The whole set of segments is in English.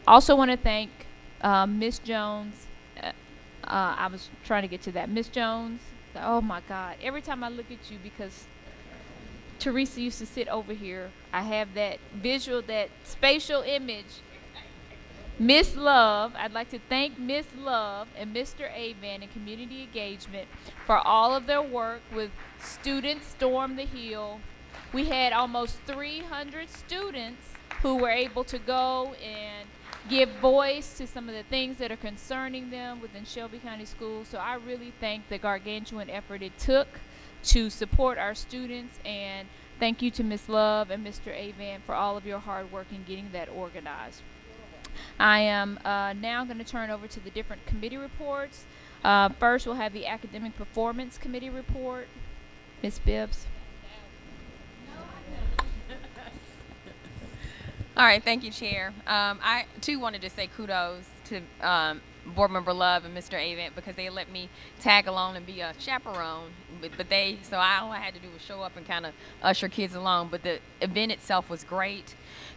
Also want to thank Miss Jones. I was trying to get to that. Miss Jones. Oh my God. Every time I look at you, because Teresa used to sit over here, I have that visual, that spatial image. Miss Love, I'd like to thank Miss Love and Mr. Avan in community engagement for all of their work with Students Storm the Hill. We had almost 300 students who were able to go and give voice to some of the things that are concerning them within Shelby County Schools. So I really thank the gargantuan effort it took to support our students, and thank you to Miss Love and Mr. Avan for all of your hard work in getting that organized. I am now going to turn over to the different committee reports. First, we'll have the Academic Performance Committee report. Ms. Bibbs. All right, thank you, Chair. I too wanted to say kudos to Board Member Love and Mr. Avent, because they let me tag along and be a chaperone. So all I had to do was show up and kind of usher kids along. But the event itself was great.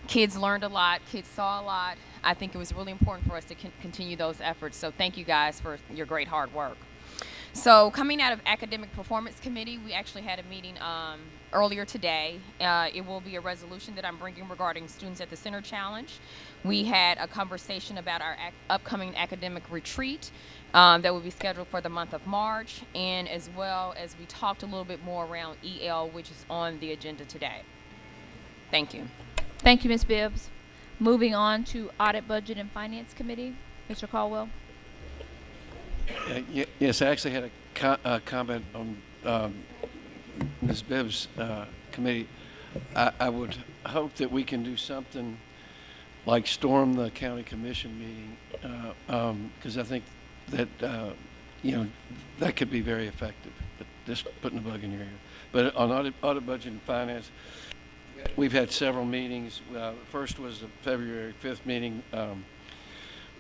Kids learned a lot. Kids saw a lot. I think it was really important for us to continue those efforts. So thank you guys for your great hard work. So coming out of Academic Performance Committee, we actually had a meeting earlier today. It will be a resolution that I'm bringing regarding Students at the Center Challenge. We had a conversation about our upcoming academic retreat that will be scheduled for the month of March, and as well as we talked a little bit more around EL, which is on the agenda today. Thank you. Thank you, Ms. Bibbs. Moving on to Audit, Budget, and Finance Committee. Mr. Caldwell. Yes, I actually had a comment on Ms. Bibbs' committee. I would hope that we can do something like storm the county commission meeting, because I think that that could be very effective. But just putting a bug in your ear. But on audit, budget, and finance, we've had several meetings. The first was the February 5th meeting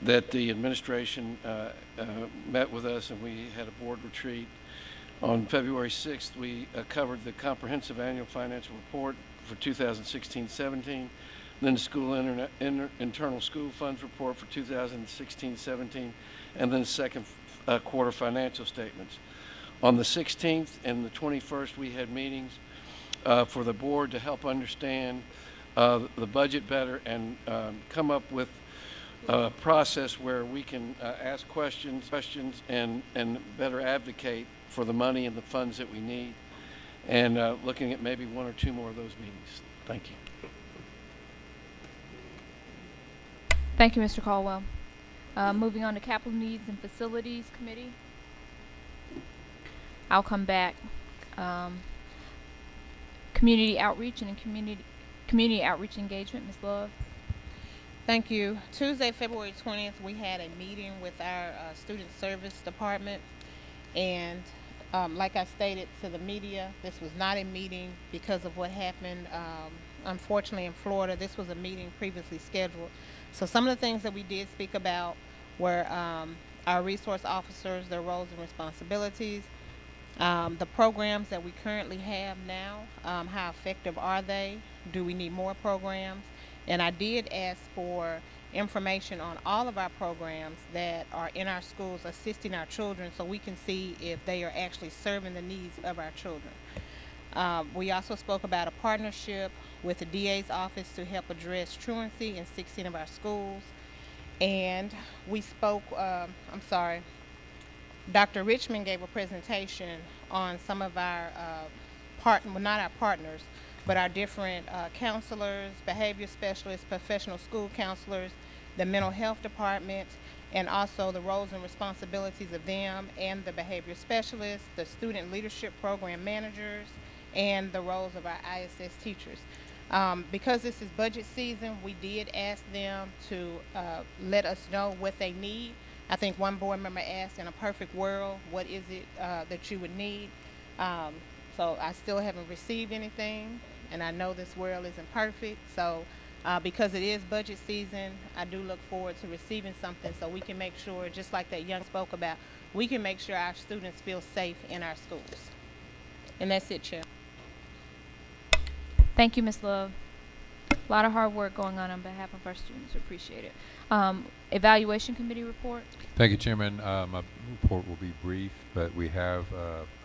that the administration met with us, and we had a board retreat. On February 6th, we covered the comprehensive annual financial report for 2016-17, then the school internal school funds report for 2016-17, and then the second quarter financial statements. On the 16th and the 21st, we had meetings for the board to help understand the budget better and come up with a process where we can ask questions and better advocate for the money and the funds that we need, and looking at maybe one or two more of those meetings. Thank you. Thank you, Mr. Caldwell. Moving on to Capital Needs and Facilities Committee. I'll come back. Community Outreach and Community Outreach Engagement, Ms. Love. Thank you. Tuesday, February 20th, we had a meeting with our Student Service Department, and like I stated to the media, this was not a meeting because of what happened unfortunately in Florida. This was a meeting previously scheduled. So some of the things that we did speak about were our resource officers, their roles and responsibilities, the programs that we currently have now, how effective are they? Do we need more programs? And I did ask for information on all of our programs that are in our schools assisting our children, so we can see if they are actually serving the needs of our children. We also spoke about a partnership with the DA's office to help address truancy in 16 of our schools. And we spoke, Dr. Richmond gave a presentation on some of our not our partners, but our different counselors, behavior specialists, professional school counselors, the mental health department, and also the roles and responsibilities of them and the behavior specialists, the student leadership program managers, and the roles of our ISS teachers. Because this is budget season, we did ask them to let us know what they need. I think one board member asked, in a perfect world, what is it that you would need? So I still haven't received anything, and I know this world isn't perfect. So because it is budget season, I do look forward to receiving something so we can make sure, just like that young spoke about, we can make sure our students feel safe in our schools. And that's it, Chair. Thank you, Ms. Love. A lot of hard work going on behalf of our students. We appreciate it. Evaluation committee report. Thank you, Chairman. My report will be brief, but we have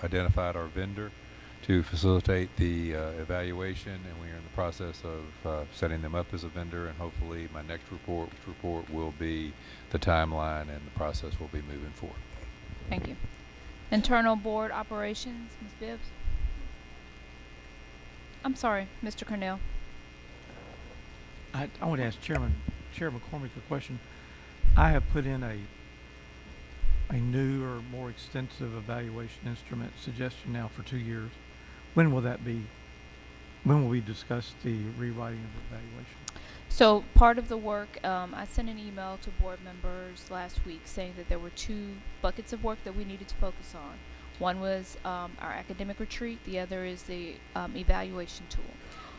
identified our vendor to facilitate the evaluation, and we are in the process of setting them up as a vendor, and hopefully my next report will be the timeline and the process will be moving forward. Thank you. Internal board operations, Ms. Bibbs. I'm sorry, Mr. Cornell. I want to ask Chair McCormick a question. I have put in a new or more extensive evaluation instrument suggestion now for 2 years. When will that be? When will we discuss the rewriting of the evaluation? So part of the work, I sent an email to board members last week saying that there were 2 buckets of work that we needed to focus on. One was our academic retreat. The other is the evaluation tool.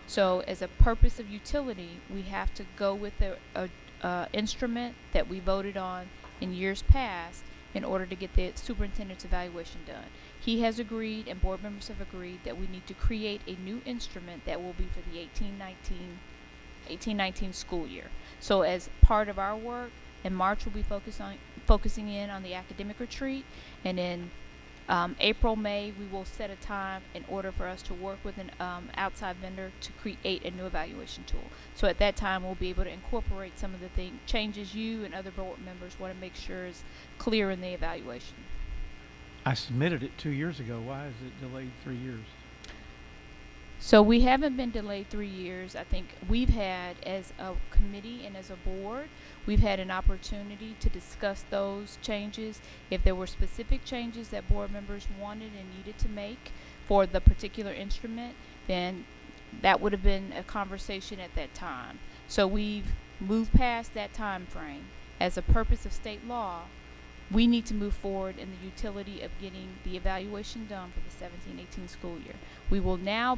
So as a purpose of utility, we have to go with a instrument that we voted on in years past in order to get the superintendent's evaluation done. He has agreed, and board members have agreed, that we need to create a new instrument that will be for the 18-19 school year. So as part of our work, in March we'll be focusing in on the academic retreat, and in April, May, we will set a time in order for us to work with an outside vendor to create a new evaluation tool. So at that time, we'll be able to incorporate some of the changes you and other board members want to make sure is clear in the evaluation. I submitted it 2 years ago. Why is it delayed 3 years? So we haven't been delayed 3 years. I think we've had, as a committee and as a board, we've had an opportunity to discuss those changes. If there were specific changes that board members wanted and needed to make for the particular instrument, then that would have been a conversation at that time. So we've moved past that time frame. As a purpose of state law, we need to move forward in the utility of getting the evaluation done for the 17-18 school year. We will now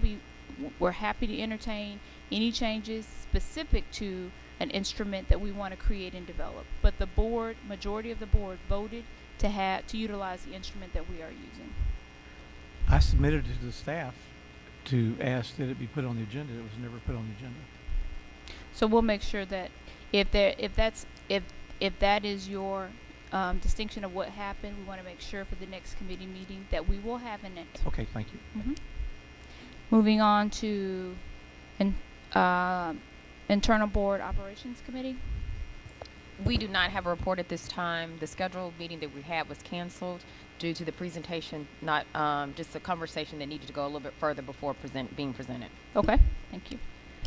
we're happy to entertain any changes specific to an instrument that we want to create and develop. But the majority of the board voted to utilize the instrument that we are using. I submitted it to the staff to ask that it be put on the agenda. It was never put on the agenda. So we'll make sure that if that is your distinction of what happened, we want to make sure for the next committee meeting that we will have an answer. Okay, thank you. Mm-hmm. Moving on to Internal Board Operations Committee. We do not have a report at this time. The scheduled meeting that we had was canceled due to the presentation, not just a conversation that needed to go a little bit further before being presented. Okay, thank you.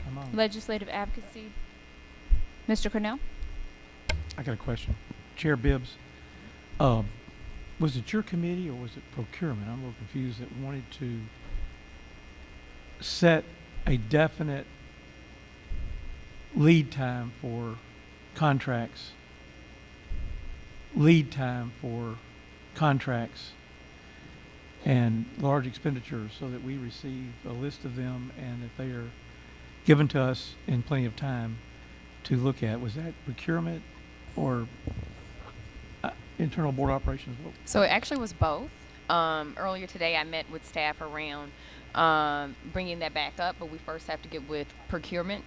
Come on. Legislative Advocacy. Mr. Cornell? I got a question. Chair Bibbs, was it your committee or was it procurement? I'm a little confused that wanted to set a definite lead time for contracts and large expenditures so that we receive a list of them and that they are given to us in plenty of time to look at. Was that procurement or internal board operations? So it actually was both. Earlier today, I met with staff around bringing that back up, but we first have to get with procurement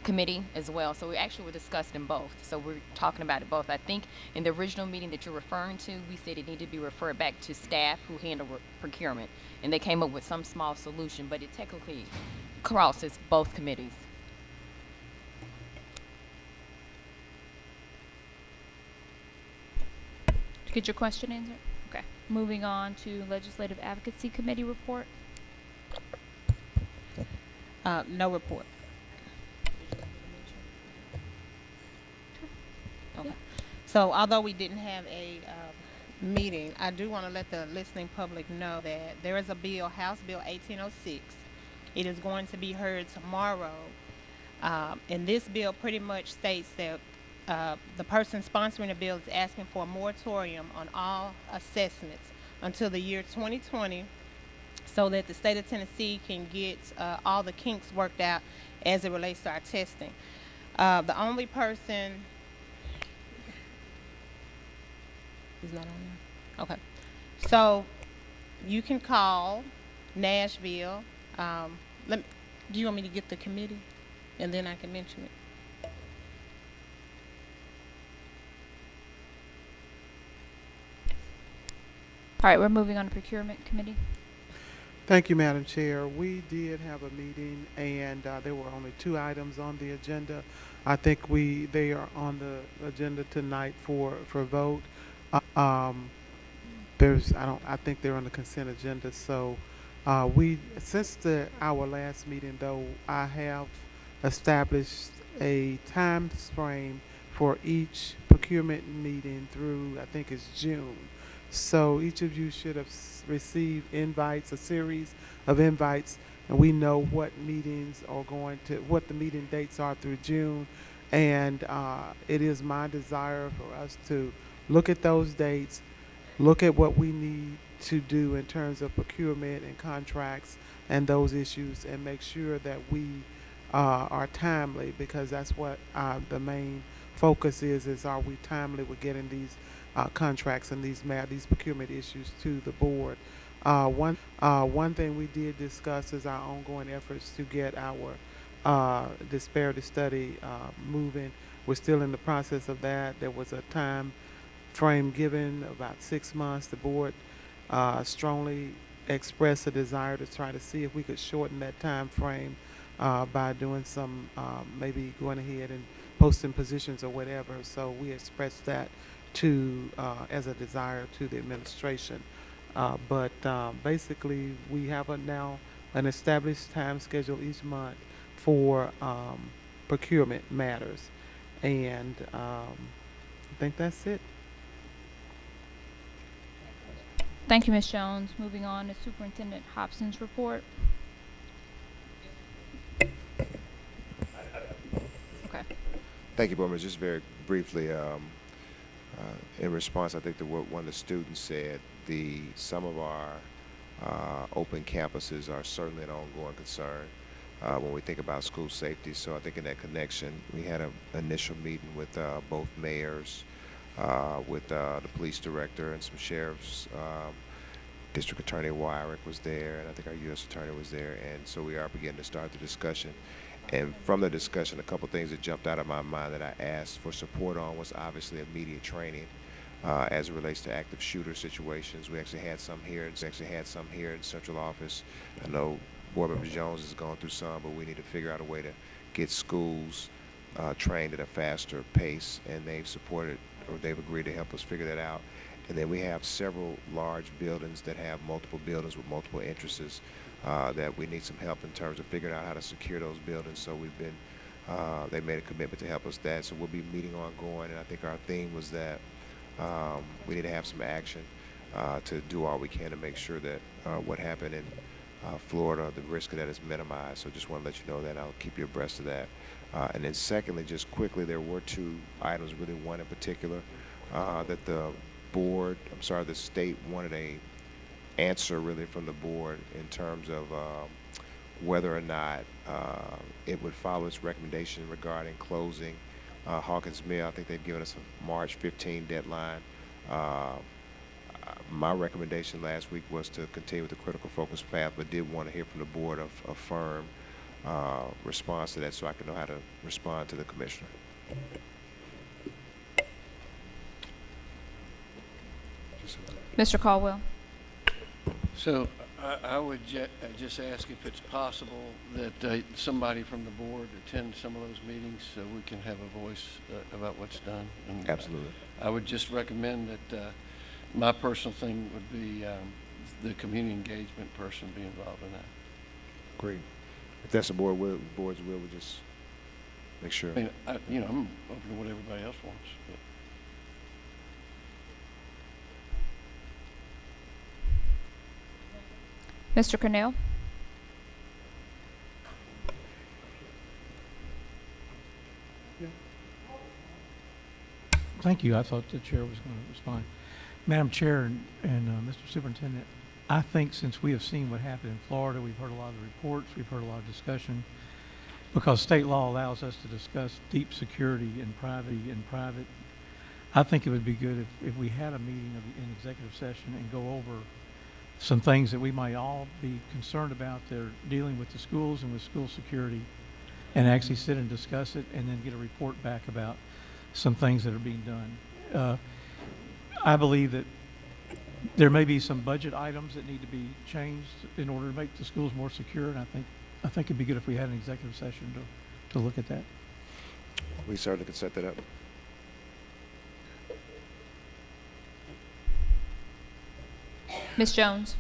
committee as well. So we actually were discussed in both. So we're talking about it both. I think in the original meeting that you're referring to, we said it needed to be referred back to staff who handle procurement, and they came up with some small solution, but it technically crosses both committees. Did you get your question answered? Okay. Moving on to Legislative Advocacy Committee report. No report. Okay. Yeah. So although we didn't have a meeting, I do want to let the listening public know that there is a bill, House Bill 1806. It is going to be heard tomorrow. And this bill pretty much states that the person sponsoring the bill is asking for a moratorium on all assessments until the year 2020 so that the state of Tennessee can get all the kinks worked out as it relates to our testing. The only person is not on there. Okay. So you can call Nashville. Do you want me to get the committee? and then I can mention it. All right, we're moving on to procurement committee. Thank you, Madam Chair. We did have a meeting, and there were only 2 items on the agenda. I think they are on the agenda tonight for vote. Um, I think they're on the consent agenda. So, since our last meeting, though, I have established a time frame for each procurement meeting through, I think it's June. So each of you should have received invites, a series of invites, and we know what what the meeting dates are through June. And it is my desire for us to look at those dates, look at what we need to do in terms of procurement and contracts and those issues, and make sure that we are timely, because that's what the main focus is are we timely with getting these contracts and these procurement issues to the board. One thing we did discuss is our ongoing efforts to get our disparity study moving. We're still in the process of that. There was a time frame given, about 6 months. The board strongly expressed a desire to try to see if we could shorten that time frame by doing some, maybe going ahead and posting positions or whatever. So we expressed that as a desire to the administration. But basically, we have now an established time schedule each month for procurement matters. And I think that's it. Thank you, Ms. Jones. Moving on to Superintendent Hobson's report. Okay. Thank you, Board Member. Just very briefly, in response, I think to what one of the students said, some of our open campuses are certainly an ongoing concern when we think about school safety. So I think in that connection, we had an initial meeting with both mayors, with the police director and some sheriffs. District Attorney Wyrick was there, and I think our U.S. Attorney was there, and so we are beginning to start the discussion. And from the discussion, a couple things that jumped out of my mind that I asked for support on was obviously immediate training as it relates to active shooter situations. We actually had some here. In central office. I know Board Member Jones has gone through some, but we need to figure out a way to get schools trained at a faster pace, and they've supported, or they've agreed to help us figure that out. And then we have several large buildings that have multiple buildings with multiple entrances that we need some help in terms of figuring out how to secure those buildings. So they made a commitment to help us with that. So we'll be meeting ongoing, and I think our theme was that we need to have some action to do all we can to make sure that what happened in Florida, the risk of that is minimized. So just want to let you know that. I'll keep you abreast of that. And then secondly, just quickly, there were 2 items, really one in particular, that the state wanted a answer really from the board in terms of whether or not it would follow its recommendation regarding closing Hawkins Mill. I think they've given us a March 15 deadline. My recommendation last week was to continue with the critical focus path, but did want to hear from the board of a firm response to that so I can know how to respond to the commissioner. Mr. Caldwell. So I would just ask if it's possible that somebody from the board attend some of those meetings so we can have a voice about what's done. And, Absolutely. I would just recommend that my personal thing would be the community engagement person be involved in that. Great. If that's the board's will, we'll just make sure. I mean, I'm open to what everybody else wants. But. Mr. Cornell. Thank you. I thought the chair was going to respond. Madam Chair and Mr. Superintendent, I think since we have seen what happened in Florida, we've heard a lot of the reports, we've heard a lot of discussion, because state law allows us to discuss deep security in private. I think it would be good if we had a meeting in executive session and go over some things that we might all be concerned about that are dealing with the schools and with school security. and actually sit and discuss it and then get a report back about some things that are being done. I believe that there may be some budget items that need to be changed in order to make the schools more secure, and I think it'd be good if we had an executive session to look at that. We certainly could set that up. Ms. Jones.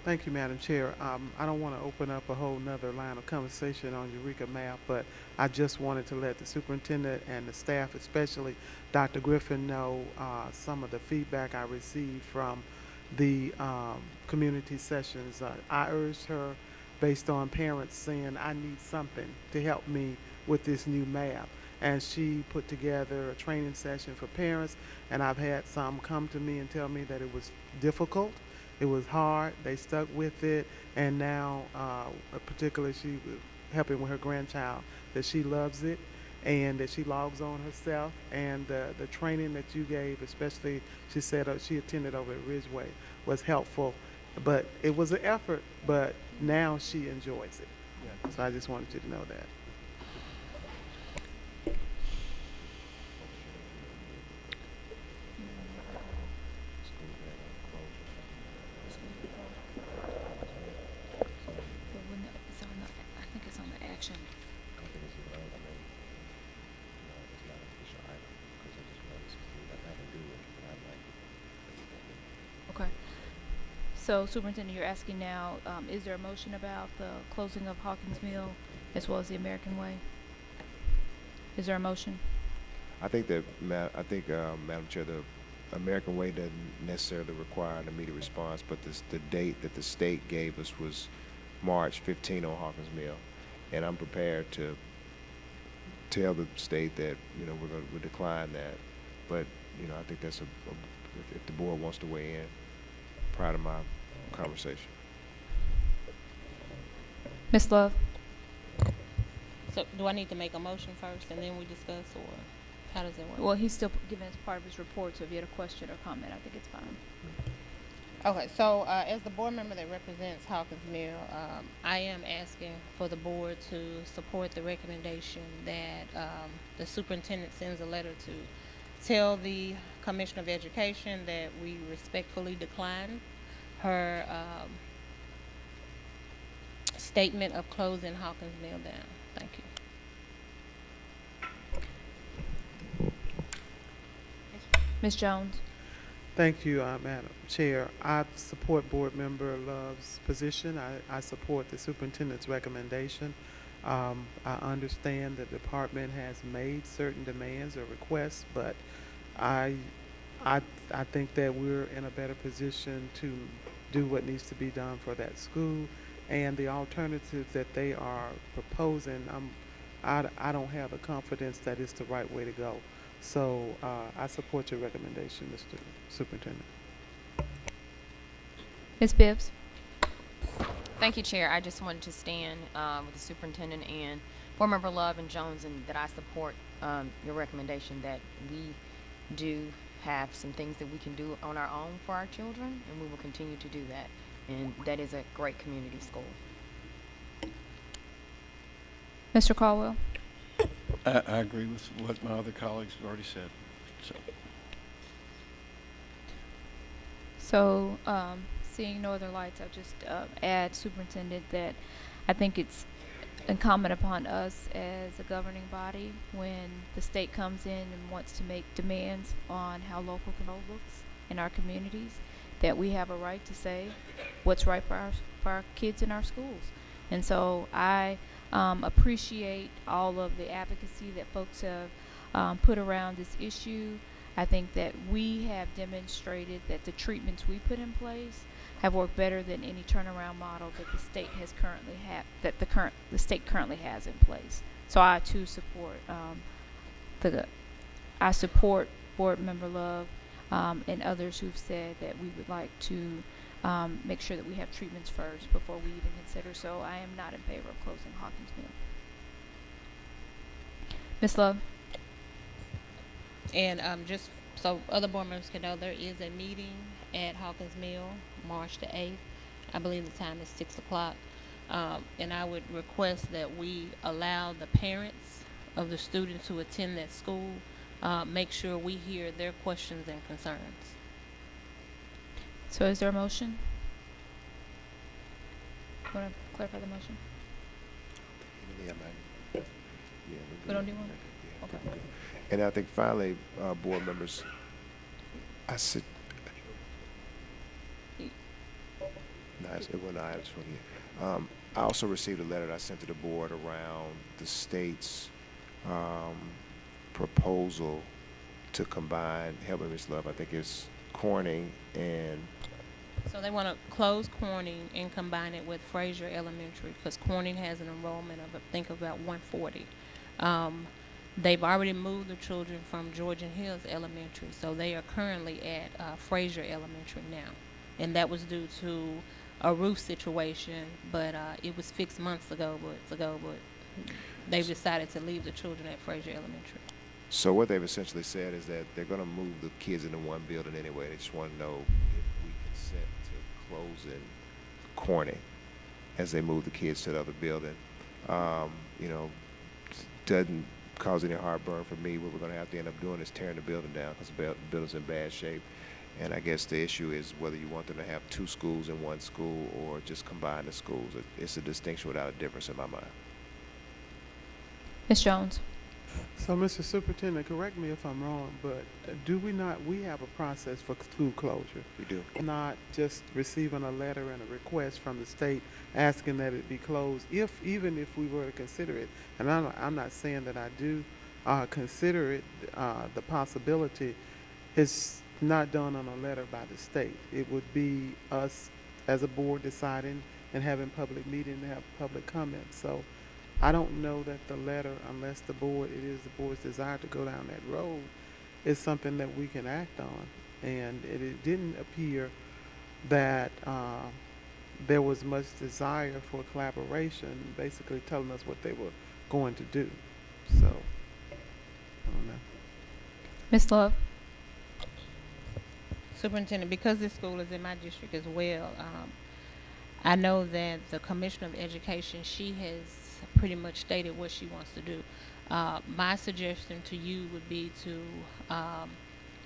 Thank you, Madam Chair. I don't want to open up a whole nother line of conversation on Eureka Map, but I just wanted to let the superintendent and the staff, especially Dr. Griffin, know some of the feedback I received from the community sessions. I urged her, based on parents saying, I need something to help me with this new map. And she put together a training session for parents, and I've had some come to me and tell me that it was difficult. It was hard. They stuck with it, and now, particularly, she was helping with her grandchild, that she loves it, and that she logs on herself. And the training that you gave, especially, she said she attended over at Ridgeway, was helpful. But it was an effort. But now she enjoys it. Yeah. So I just wanted you to know that. I think it's on the action. Okay. So, Superintendent, you're asking now, is there a motion about the closing of Hawkins Mill as well as the American Way? Is there a motion? I think that, Madam Chair, the American Way doesn't necessarily require an immediate response, but the date that the state gave us was March 15 on Hawkins Mill, and I'm prepared to tell the state that we'll decline that. But I think that's if the board wants to weigh in prior to my conversation. Ms. Love? So do I need to make a motion first and then we discuss, or how does it work? Well, he's still giving us part of his report, so if you had a question or comment, I think it's fine. Okay, so as the board member that represents Hawkins Mill, I am asking for the board to support the recommendation that the superintendent sends a letter to tell the Commissioner of Education that we respectfully decline her statement of closing Hawkins Mill down. Thank you. Ms. Jones? Thank you, Madam Chair. I support Board Member Love's position. I support the superintendent's recommendation. I understand the department has made certain demands or requests, but I think that we're in a better position to do what needs to be done for that school, and the alternatives that they are proposing, I don't have the confidence that it's the right way to go. So I support your recommendation, Mr. Superintendent. Ms. Bibbs? Thank you, Chair. I just wanted to stand with the superintendent and Board Member Love and Jones, and that I support your recommendation that we do have some things that we can do on our own for our children, and we will continue to do that. And that is a great community school. Mr. Caldwell? I agree with what my other colleagues have already said. So, seeing no other lights, I'll just add, Superintendent, that I think it's incumbent upon us as a governing body when the state comes in and wants to make demands on how local control looks in our communities, that we have a right to say what's right for our kids in our schools. And so I appreciate all of the advocacy that folks have put around this issue. I think that we have demonstrated that the treatments we put in place have worked better than any turnaround model that the state has currently the state currently has in place. So I too support I support Board Member Love and others who've said that we would like to make sure that we have treatments first before we even consider. So I am not in favor of closing Hawkins Mill. Ms. Love? And just so other board members can know, there is a meeting at Hawkins Mill, March the 8th. I believe the time is 6 o'clock. And I would request that we allow the parents of the students who attend that school, make sure we hear their questions and concerns. So is there a motion? Want to clarify the motion? Yeah, man. Yeah, We don't do one? Yeah, Okay. we're good. And I think finally, board members, I said, nice, it wasn't I just want to I also received a letter that I sent to the board around the state's proposal to combine, help me, Ms. Love, I think it's Corning and, So they want to close Corning and combine it with Fraser Elementary, because Corning has an enrollment of, I think, about 140. They've already moved the children from Georgian Hills Elementary, so they are currently at Fraser Elementary now. And that was due to a roof situation, but it was fixed months ago, but they've decided to leave the children at Fraser Elementary. so what they've essentially said is that they're going to move the kids into one building anyway. They just want to know if we consent to closing Corning as they move the kids to the other building. You know, doesn't cause any heartburn for me. What we're going to have to end up doing is tearing the building down because the building's in bad shape. And I guess the issue is whether you want them to have two schools in one school or just combine the schools. It's a distinction without a difference in my mind. Ms. Jones? So, Mr. Superintendent, correct me if I'm wrong, but we have a process for school closure, We do. not just receiving a letter and a request from the state asking that it be closed, even if we were to consider it, and I'm not saying that I do consider it, the possibility, it's not done on a letter by the state. It would be us as a board deciding and having public meeting to have public comment. So I don't know that the letter, unless it is the board's desire to go down that road, is something that we can act on. And it didn't appear that there was much desire for collaboration, basically telling us what they were going to do. So, I don't know. Ms. Love? Superintendent, because this school is in my district as well, I know that the Commissioner of Education, she has pretty much stated what she wants to do. My suggestion to you would be to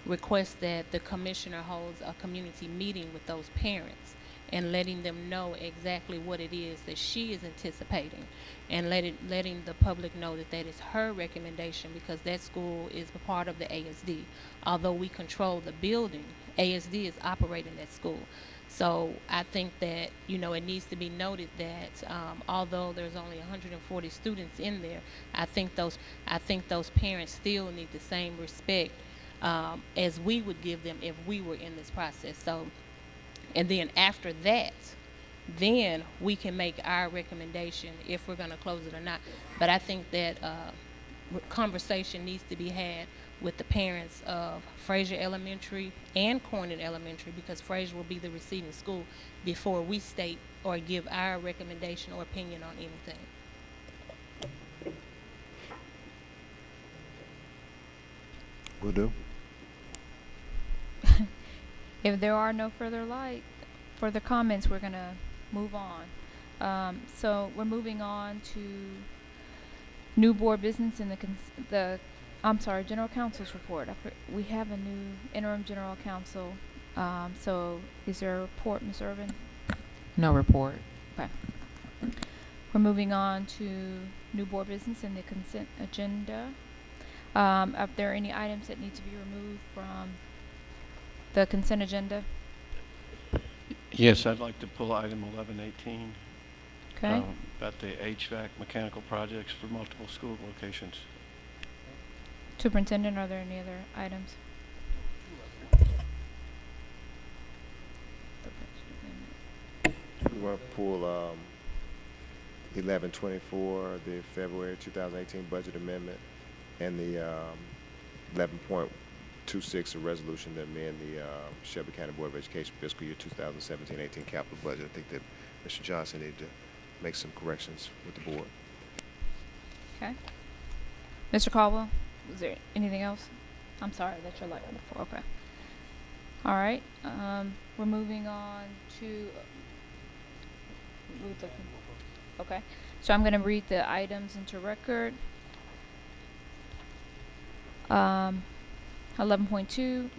request that the commissioner holds a community meeting with those parents and letting them know exactly what it is that she is anticipating, and letting the public know that that is her recommendation, because that school is a part of the ASD. Although we control the building, ASD is operating that school. So I think that, it needs to be noted that although there's only 140 students in there, I think those parents still need the same respect as we would give them if we were in this process. So, and then after that, then we can make our recommendation if we're going to close it or not. But I think that conversation needs to be had with the parents of Fraser Elementary and Corning Elementary, because Fraser will be the receiving school, before we state or give our recommendation or opinion on anything. Will do. If there are no further comments, we're gonna move on. So we're moving on to new board business in general counsel's report. We have a new interim general counsel. So is there a report, Ms. Irvin? No report. Okay. We're moving on to new board business in the consent agenda. Are there any items that need to be removed from the consent agenda? Yes, I'd like to pull item 1118. Okay. About the HVAC mechanical projects for multiple school locations. Superintendent, are there any other items? We want to pull 1124, the February 2018 budget amendment, and the 11.26, a resolution that amend the Shelby County Board of Education fiscal year 2017-18 capital budget. I think that Mr. Johnson needed to make some corrections with the board. Okay. Mr. Caldwell, is there anything else? I'm sorry, that's your light on the floor. Okay. All right. We're moving on to Okay. So I'm going to read the items into record. 11.2,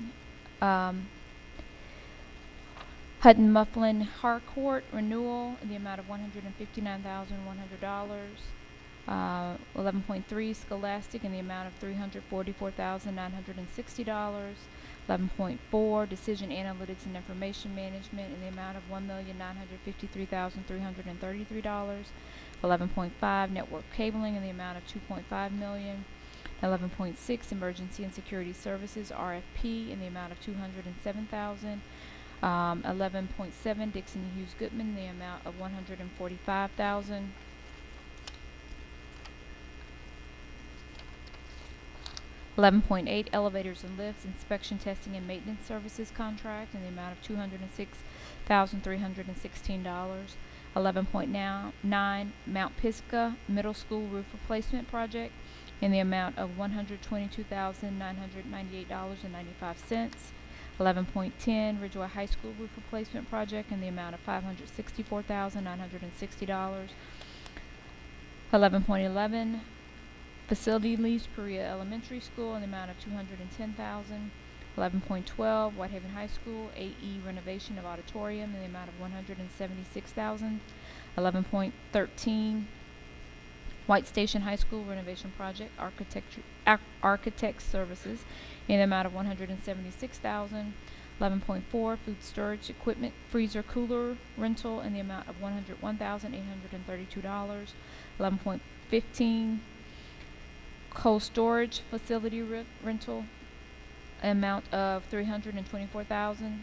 Hutton Mifflin Harcourt renewal in the amount of $159,100. 11.3, Scholastic in the amount of $344,960. 11.4, Decision Analytics and Information Management in the amount of $1,953,333. 11.5, Network Cabling in the amount of $2.5 million. 11.6, Emergency and Security Services RFP in the amount of $207,000. 11.7, Dixon Hughes Goodman in the amount of $145,000. 11.8, Elevators and Lifts Inspection, Testing, and Maintenance Services Contract in the amount of $206,316. 11.9, Mount Pisgah Middle School Roof Replacement Project in the amount of $122,998.95. 11.10, Ridgeway High School Roof Replacement Project in the amount of $564,960. 11.11, Facility Lease Perea Elementary School in the amount of $210,000. 11.12, Whitehaven High School AE renovation of auditorium in the amount of $176,000. 11.13, White Station High School renovation project architect services in the amount of $176,000. 11.4, Food storage equipment freezer cooler rental in the amount of $101,832. 11.15, cold storage facility rental amount of $324,000.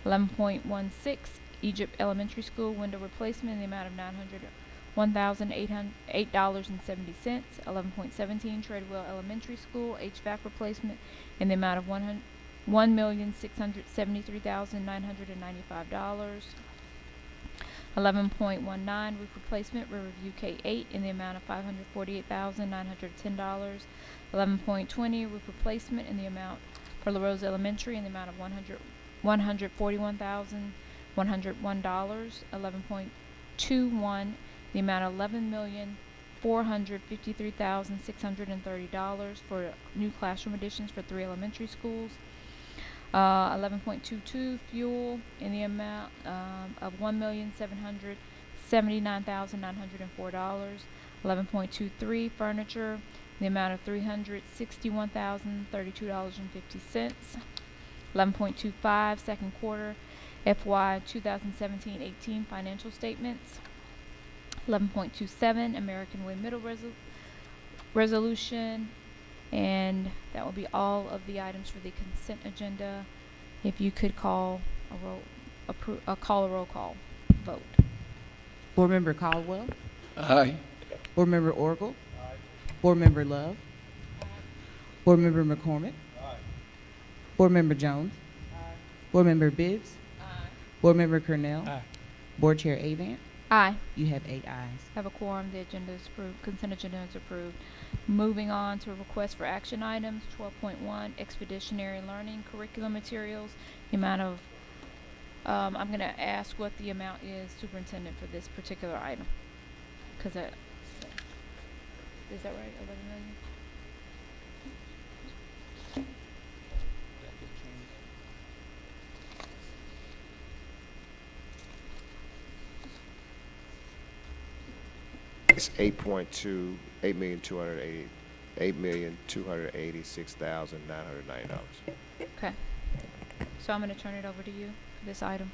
11.16, Egypt Elementary School window replacement in the amount of $901,808.70. 11.17, Treadwell Elementary School HVAC replacement in the amount of $1,673,995. 11.19, roof replacement Riverview K8 in the amount of $548,910. 11.20, roof replacement in the amount for La Rose Elementary in the amount of $141,101. 11.21, the amount of $11,453,630 for new classroom additions for 3 elementary schools. 11.22, fuel in the amount of $1,779,904. 11.23, furniture in the amount of $361,032.50. 11.25, second quarter FY 2017-18 financial statements. 11.27, American Way Middle resolution. And that will be all of the items for the consent agenda. If you could call a roll call vote. Board Member Caldwell. Aye. Board Member Orgel. Board Member Love. Board Member McCormick. Board Member Jones. Board Member Bibbs. Board Member Cornell. Board Chair Avant. Aye. You have 8 ayes. Have a quorum. The agenda is approved. Consent agenda is approved. Moving on to request for action items. 12.1, expeditionary learning curriculum materials. The amount of, I'm going to ask what the amount is, Superintendent, for this particular item. Because is that right? 11 million? It's 8.2, $8,286,990. Okay. So I'm going to turn it over to you for this item.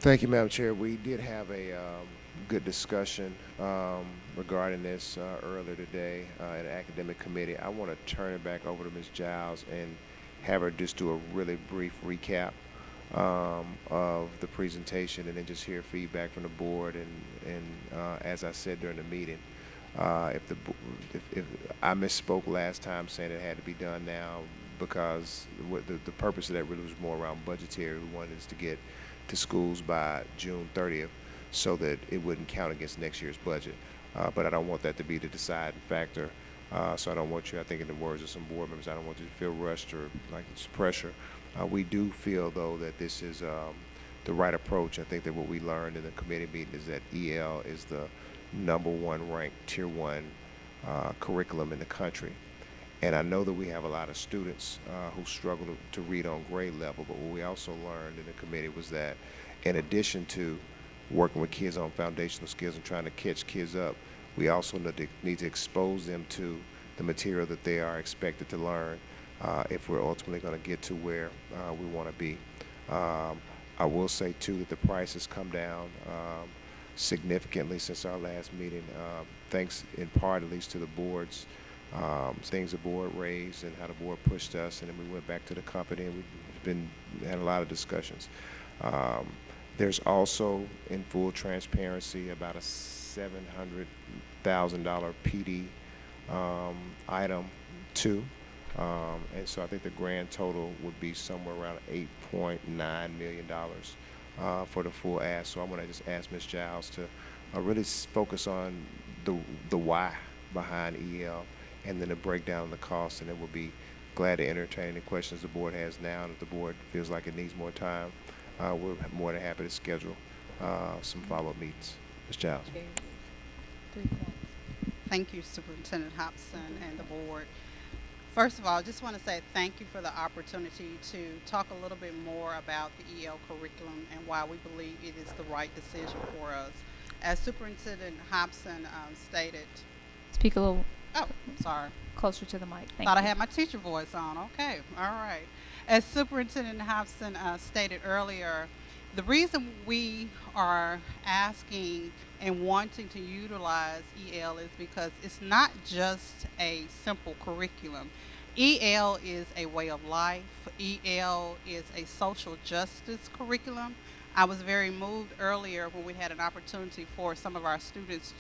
Thank you, Madam Chair. We did have a good discussion regarding this earlier today at the academic committee. I want to turn it back over to Ms. Giles and have her just do a really brief recap of the presentation, and then just hear feedback from the board. And as I said during the meeting, if I misspoke last time saying it had to be done now, because the purpose of that really was more around budgetary. We wanted us to get to schools by June 30th so that it wouldn't count against next year's budget. But I don't want that to be the deciding factor. So I don't want you, I think in the words of some board members, I don't want you to feel rushed or like it's pressure. We do feel, though, that this is the right approach. I think that what we learned in the committee meeting is that EL is the #1 ranked Tier 1 curriculum in the country. And I know that we have a lot of students who struggle to read on grade level, but what we also learned in the committee was that in addition to working with kids on foundational skills and trying to catch kids up, we also need to expose them to the material that they are expected to learn if we're ultimately going to get to where we want to be. I will say, too, that the price has come down significantly since our last meeting, thanks in part at least to the board's things the board raised and how the board pushed us, and then we went back to the company and we've had a lot of discussions. There's also, in full transparency, about a $700,000 PD item too, and so I think the grand total would be somewhere around $8.9 million for the full ask. So I want to just ask Ms. Giles to really focus on the why behind EL, and then the breakdown of the cost, and then we'll be glad to entertain any questions the board has now. And if the board feels like it needs more time, we're more than happy to schedule some follow-up meetings. Ms. Giles. 3 points. Thank you, Superintendent Hobson and the board. First of all, I just want to say thank you for the opportunity to talk a little bit more about the EL curriculum and why we believe it is the right decision for us. As Superintendent Hobson stated, Speak a little oh, sorry. closer to the mic. Thank Thought you. I had my teacher voice on. Okay, all right. As Superintendent Hobson stated earlier, the reason we are asking and wanting to utilize EL is because it's not just a simple curriculum. EL is a way of life. EL is a social justice curriculum. I was very moved earlier when we had an opportunity for some of our students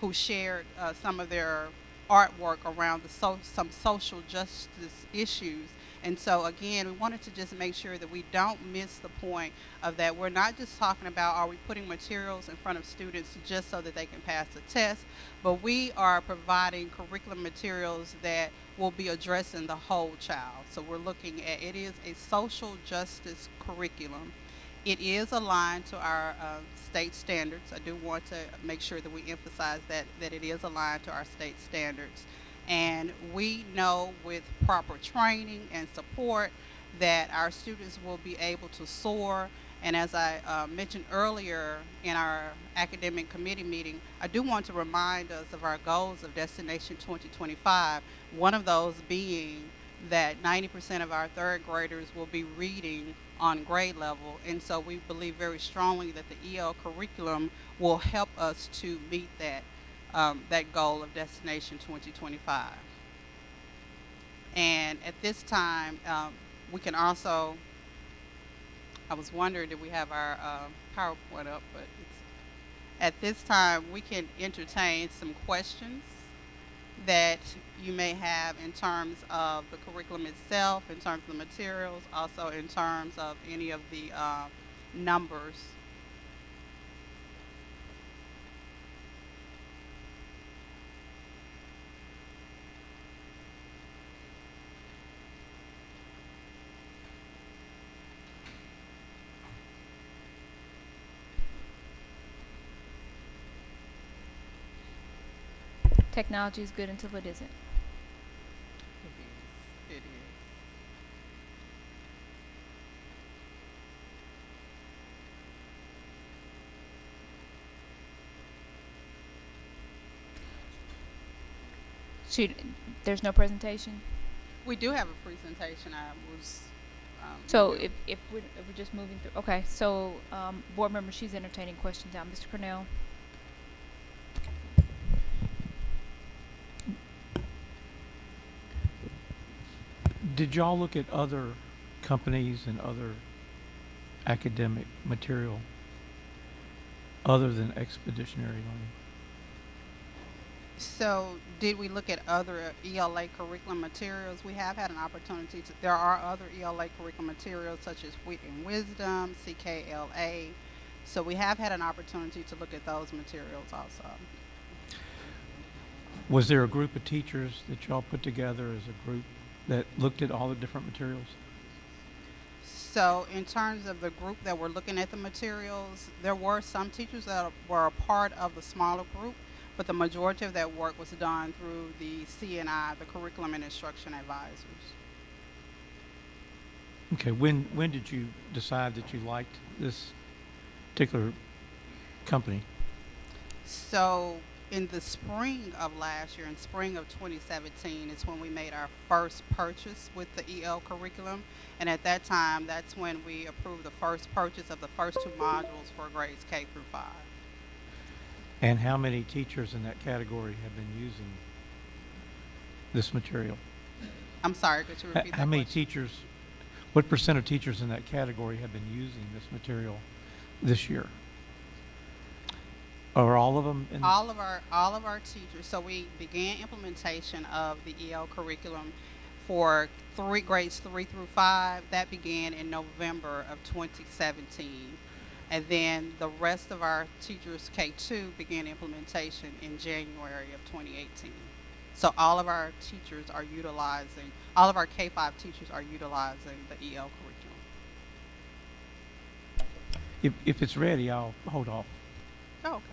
who shared some of their artwork around some social justice issues. And so again, we wanted to just make sure that we don't miss the point of that. We're not just talking about are we putting materials in front of students just so that they can pass the test, but we are providing curriculum materials that will be addressing the whole child. So we're looking at, it is a social justice curriculum. It is aligned to our state standards. I do want to make sure that we emphasize that it is aligned to our state standards. And we know with proper training and support that our students will be able to soar. And as I mentioned earlier in our academic committee meeting, I do want to remind us of our goals of Destination 2025, one of those being that 90% of our third graders will be reading on grade level. And so we believe very strongly that the EL curriculum will help us to meet that goal of Destination 2025. And at this time, we can also, I was wondering if we have our PowerPoint up, but at this time we can entertain some questions that you may have in terms of the curriculum itself, in terms of the materials, also in terms of any of the numbers. Technology is good until it isn't. It is. There's no presentation. We do have a presentation. I was. So we do. if we're just moving through, okay. So board member, she's entertaining questions now. Mr. Cornell. Did y'all look at other companies and other academic material other than expeditionary learning? So did we look at other ELA curriculum materials? We have had an opportunity to, there are other ELA curriculum materials such as Wit and Wisdom, CKLA. So we have had an opportunity to look at those materials also. Was there a group of teachers that y'all put together as a group that looked at all the different materials? So in terms of the group that were looking at the materials, there were some teachers that were a part of the smaller group, but the majority of that work was done through the CNI, the Curriculum and Instruction Advisors. Okay, when did you decide that you liked this particular company? So in the spring of last year, in spring of 2017, is when we made our first purchase with the EL curriculum. And at that time, that's when we approved the first purchase of the first 2 modules for grades K through 5. And how many teachers in that category have been using this material? I'm sorry, could you repeat that How many question? teachers, what percent of teachers in that category have been using this material this year? Are all of them? All of our teachers. So we began implementation of the EL curriculum for grades 3 through 5. That began in November of 2017. And then the rest of our teachers, K2, began implementation in January of 2018. So all of our teachers are utilizing, all of our K5 teachers are utilizing the EL curriculum. If it's ready, I'll hold off. Oh, okay.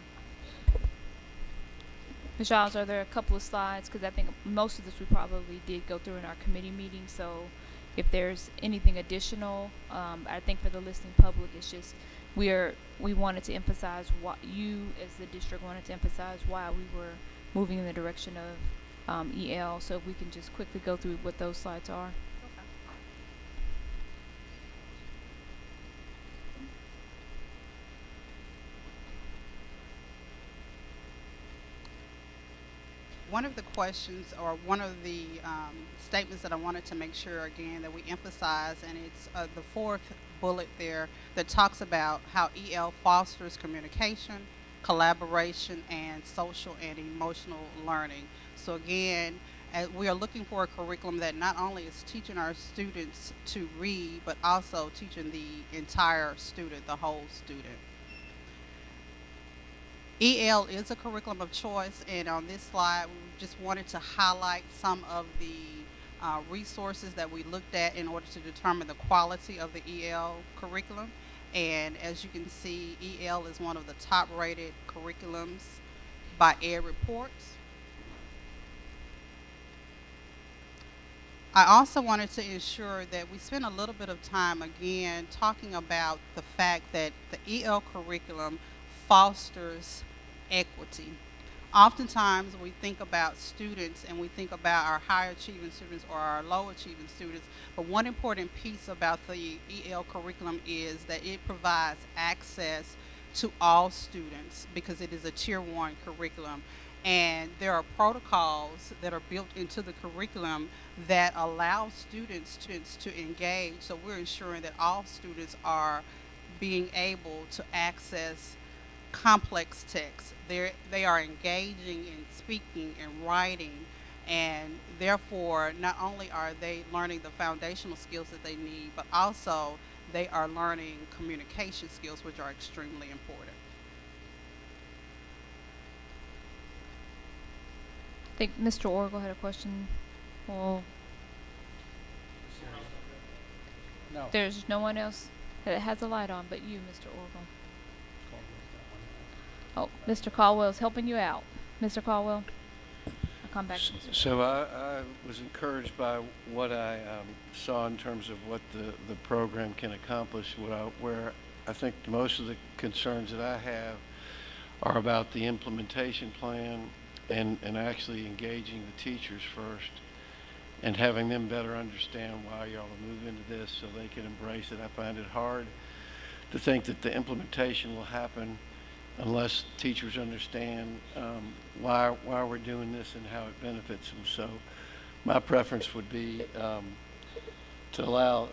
Ms. Giles, are there a couple of slides? Because I think most of this we probably did go through in our committee meeting. So if there's anything additional, I think for the listening public, it's just we wanted to emphasize what you as the district wanted to emphasize why we were moving in the direction of EL. So if we can just quickly go through what those slides are. One of the questions or one of the statements that I wanted to make sure again that we emphasize, and it's the 4th bullet there that talks about how EL fosters communication, collaboration, and social and emotional learning. So again, we are looking for a curriculum that not only is teaching our students to read, but also teaching the entire student, the whole student. EL is a curriculum of choice, and on this slide, we just wanted to highlight some of the resources that we looked at in order to determine the quality of the EL curriculum. And as you can see, EL is one of the top-rated curriculums by Ed Reports. I also wanted to ensure that we spend a little bit of time again talking about the fact that the EL curriculum fosters equity. Oftentimes we think about students and we think about our high achieving students or our low achieving students, but one important piece about the EL curriculum is that it provides access to all students because it is a tier 1 curriculum, and there are protocols that are built into the curriculum that allow students to engage. So we're ensuring that all students are being able to access complex text. They are engaging in speaking and writing, and therefore not only are they learning the foundational skills that they need, but also they are learning communication skills, which are extremely important. I think Mr. Oracle had a question. Well, No. there's no one else that has a light on but you, Mr. Oracle. Oh, Mr. Caldwell's helping you out. Mr. Caldwell, I'll come back to Mr. So I was encouraged by what I saw in terms of what the program can accomplish. Where I think most of the concerns that I have are about the implementation plan and actually engaging the teachers first and having them better understand why y'all are moving into this so they can embrace it. I find it hard to think that the implementation will happen unless teachers understand why we're doing this and how it benefits them. So my preference would be to allow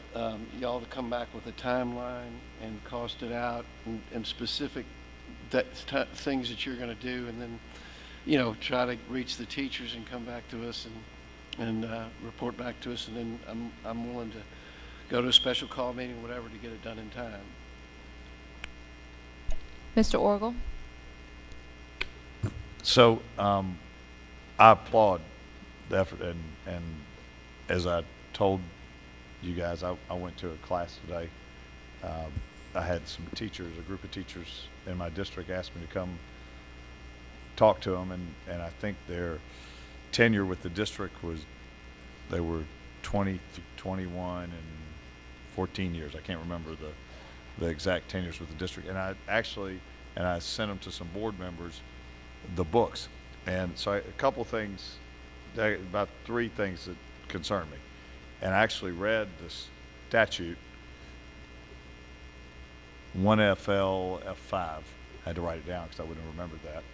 y'all to come back with a timeline and cost it out and specific things that you're going to do, and then try to reach the teachers and come back to us and report back to us, and then I'm willing to go to a special call meeting, whatever, to get it done in time. Mr. Oracle. So I applaud the effort, and as I told you guys. I went to a class today. I had some teachers, a group of teachers in my district asked me to come talk to them, and I think their tenure with the district was, they were 20 through 21 and 14 years. I can't remember the exact tenures with the district. And I sent them to some board members, the books. And so a couple things, about 3 things that concern me. And I actually read the statute, 1FL F5. I had to write it down because I wouldn't have remembered that.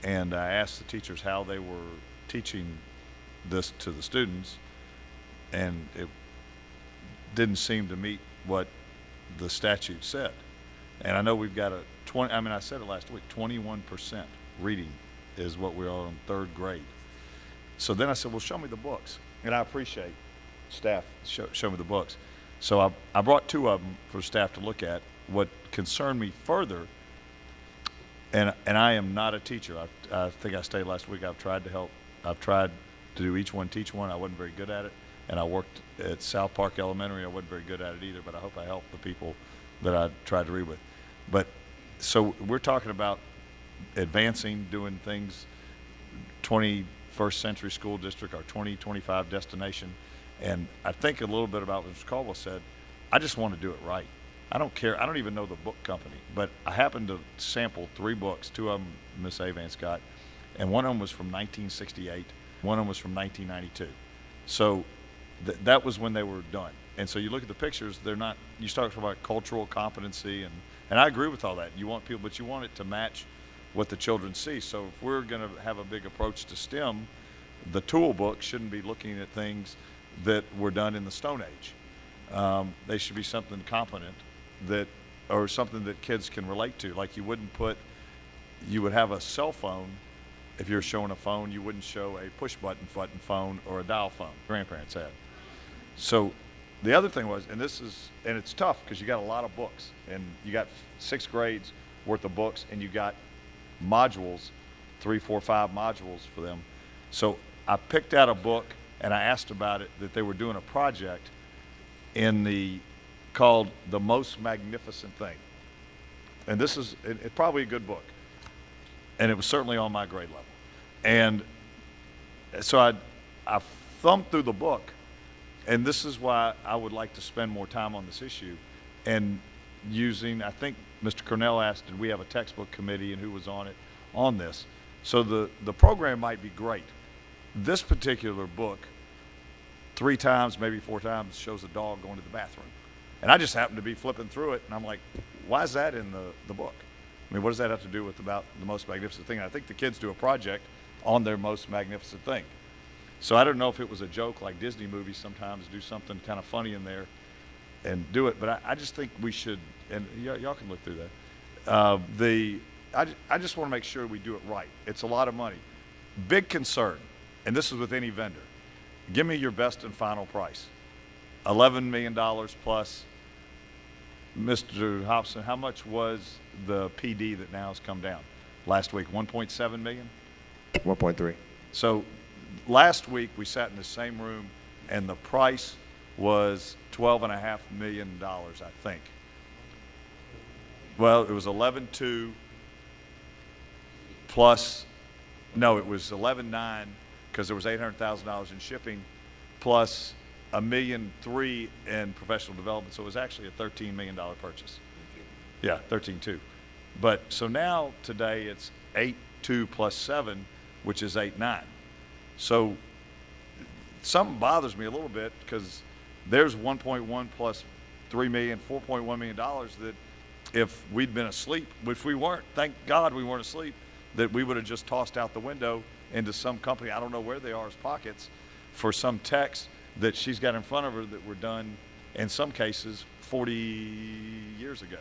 And I asked the teachers how they were teaching this to the students, and it didn't seem to meet what the statute said. And I know we've got I said it last week, 21% reading is what we are in 3rd grade. So then I said, well, show me the books. And I appreciate staff show me the books. So I brought 2 of them for staff to look at. What concerned me further, and I am not a teacher. I think I stated last week, I've tried to help. I've tried to do each one, teach one. I wasn't very good at it. And I worked at South Park Elementary. I wasn't very good at it either, but I hope I helped the people that I tried to read with. But so we're talking about advancing, doing things, 21st century school district, our 2025 destination. And I think a little bit about what Mr. Caldwell said. I just want to do it right. I don't care. I don't even know the book company, but I happened to sample 3 books. 2 of them Miss Avance got, and one of them was from 1968. One of them was from 1992. So that was when they were done. And so you look at the pictures, they're not, you start talking about cultural competency, and I agree with all that. You want people, but you want it to match what the children see. So if we're going to have a big approach to STEM, the tool book shouldn't be looking at things that were done in the Stone Age. They should be something competent or something that kids can relate to. Like you would have a cell phone. If you're showing a phone, you wouldn't show a push button phone or a dial phone. Grandparents had. So the other thing was, and it's tough because you got a lot of books, and you got 6 grades worth of books, and you got modules, 3, 4, 5 modules for them. So I picked out a book and I asked about it, that they were doing a project called The Most Magnificent Thing. And this is it's probably a good book. And it was certainly on my grade level. And so I thumbed through the book, and this is why I would like to spend more time on this issue. And I think Mr. Cornell asked, did we have a textbook committee and who was on it on this? So the program might be great. This particular book, 3 times, maybe 4 times, shows a dog going to the bathroom. And I just happened to be flipping through it, and I'm like, why is that in the book? I mean, what does that have to do with about the most magnificent thing? And I think the kids do a project on their most magnificent thing. So I don't know if it was a joke, like Disney movies sometimes do something kind of funny in there and do it, but I just think we should, and y'all can look through that. I just want to make sure we do it right. It's a lot of money. Big concern, and this is with any vendor. Give me your best and final price. $11 million plus. Mr. Hobson, how much was the PD that now has come down last week? 1.7 million? 1.3. So last week we sat in the same room and the price was $12.5 million, I think. Well, it was 11.2 plus, no, it was 11.9 because there was $800,000 in shipping plus $1.3 million in professional development. So it was actually a $13 million purchase. Yeah, 13.2. But so now today it's 8.2 plus 7, which is 8.9. So something bothers me a little bit because there's 1.1 plus 3 million, $4.1 million that if we'd been asleep, which we weren't, thank God we weren't asleep, that we would have just tossed out the window into some company, I don't know where they are as pockets, for some techs that she's got in front of her that were done in some cases 40 years ago,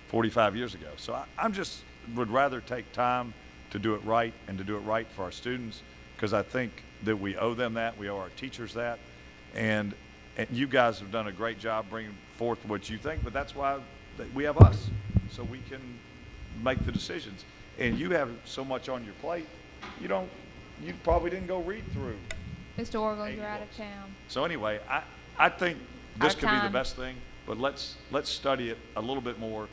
45 years ago. So I'm just would rather take time to do it right and to do it right for our students, because I think that we owe them that, we owe our teachers that, and you guys have done a great job bringing forth what you think, but that's why we have us, so we can make the decisions. And you have so much on your plate, you probably didn't go read through. Mr. Orgel, 80 you're out of books. town. So anyway, I think this Our could be the time. best thing, but let's study it a little bit more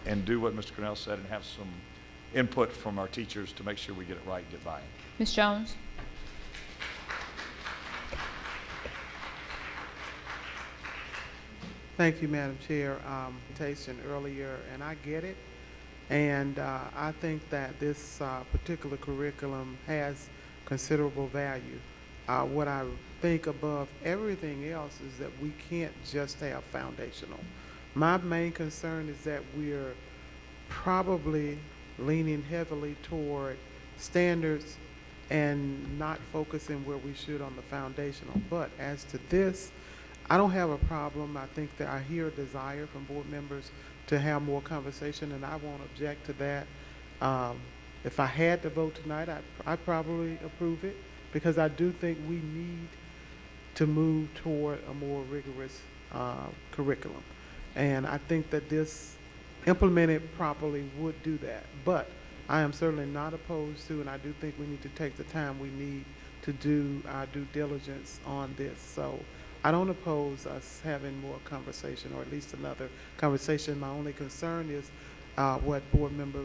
and do what Mr. Cornell said and have some input from our teachers to make sure we get it right and get by. Ms. Jones? Thank you, Madam Chair. Presentation earlier, and I get it. And I think that this particular curriculum has considerable value. What I think above everything else is that we can't just have foundational. My main concern is that we're probably leaning heavily toward standards and not focusing where we should on the foundational. But as to this, I don't have a problem. I think that I hear a desire from board members to have more conversation, and I won't object to that. If I had to vote tonight, I'd probably approve it, because I do think we need to move toward a more rigorous curriculum. And I think that this, implemented properly, would do that. But I am certainly not opposed to, and I do think we need to take the time we need to do our due diligence on this. So I don't oppose us having more conversation, or at least another conversation. My only concern is what Board Member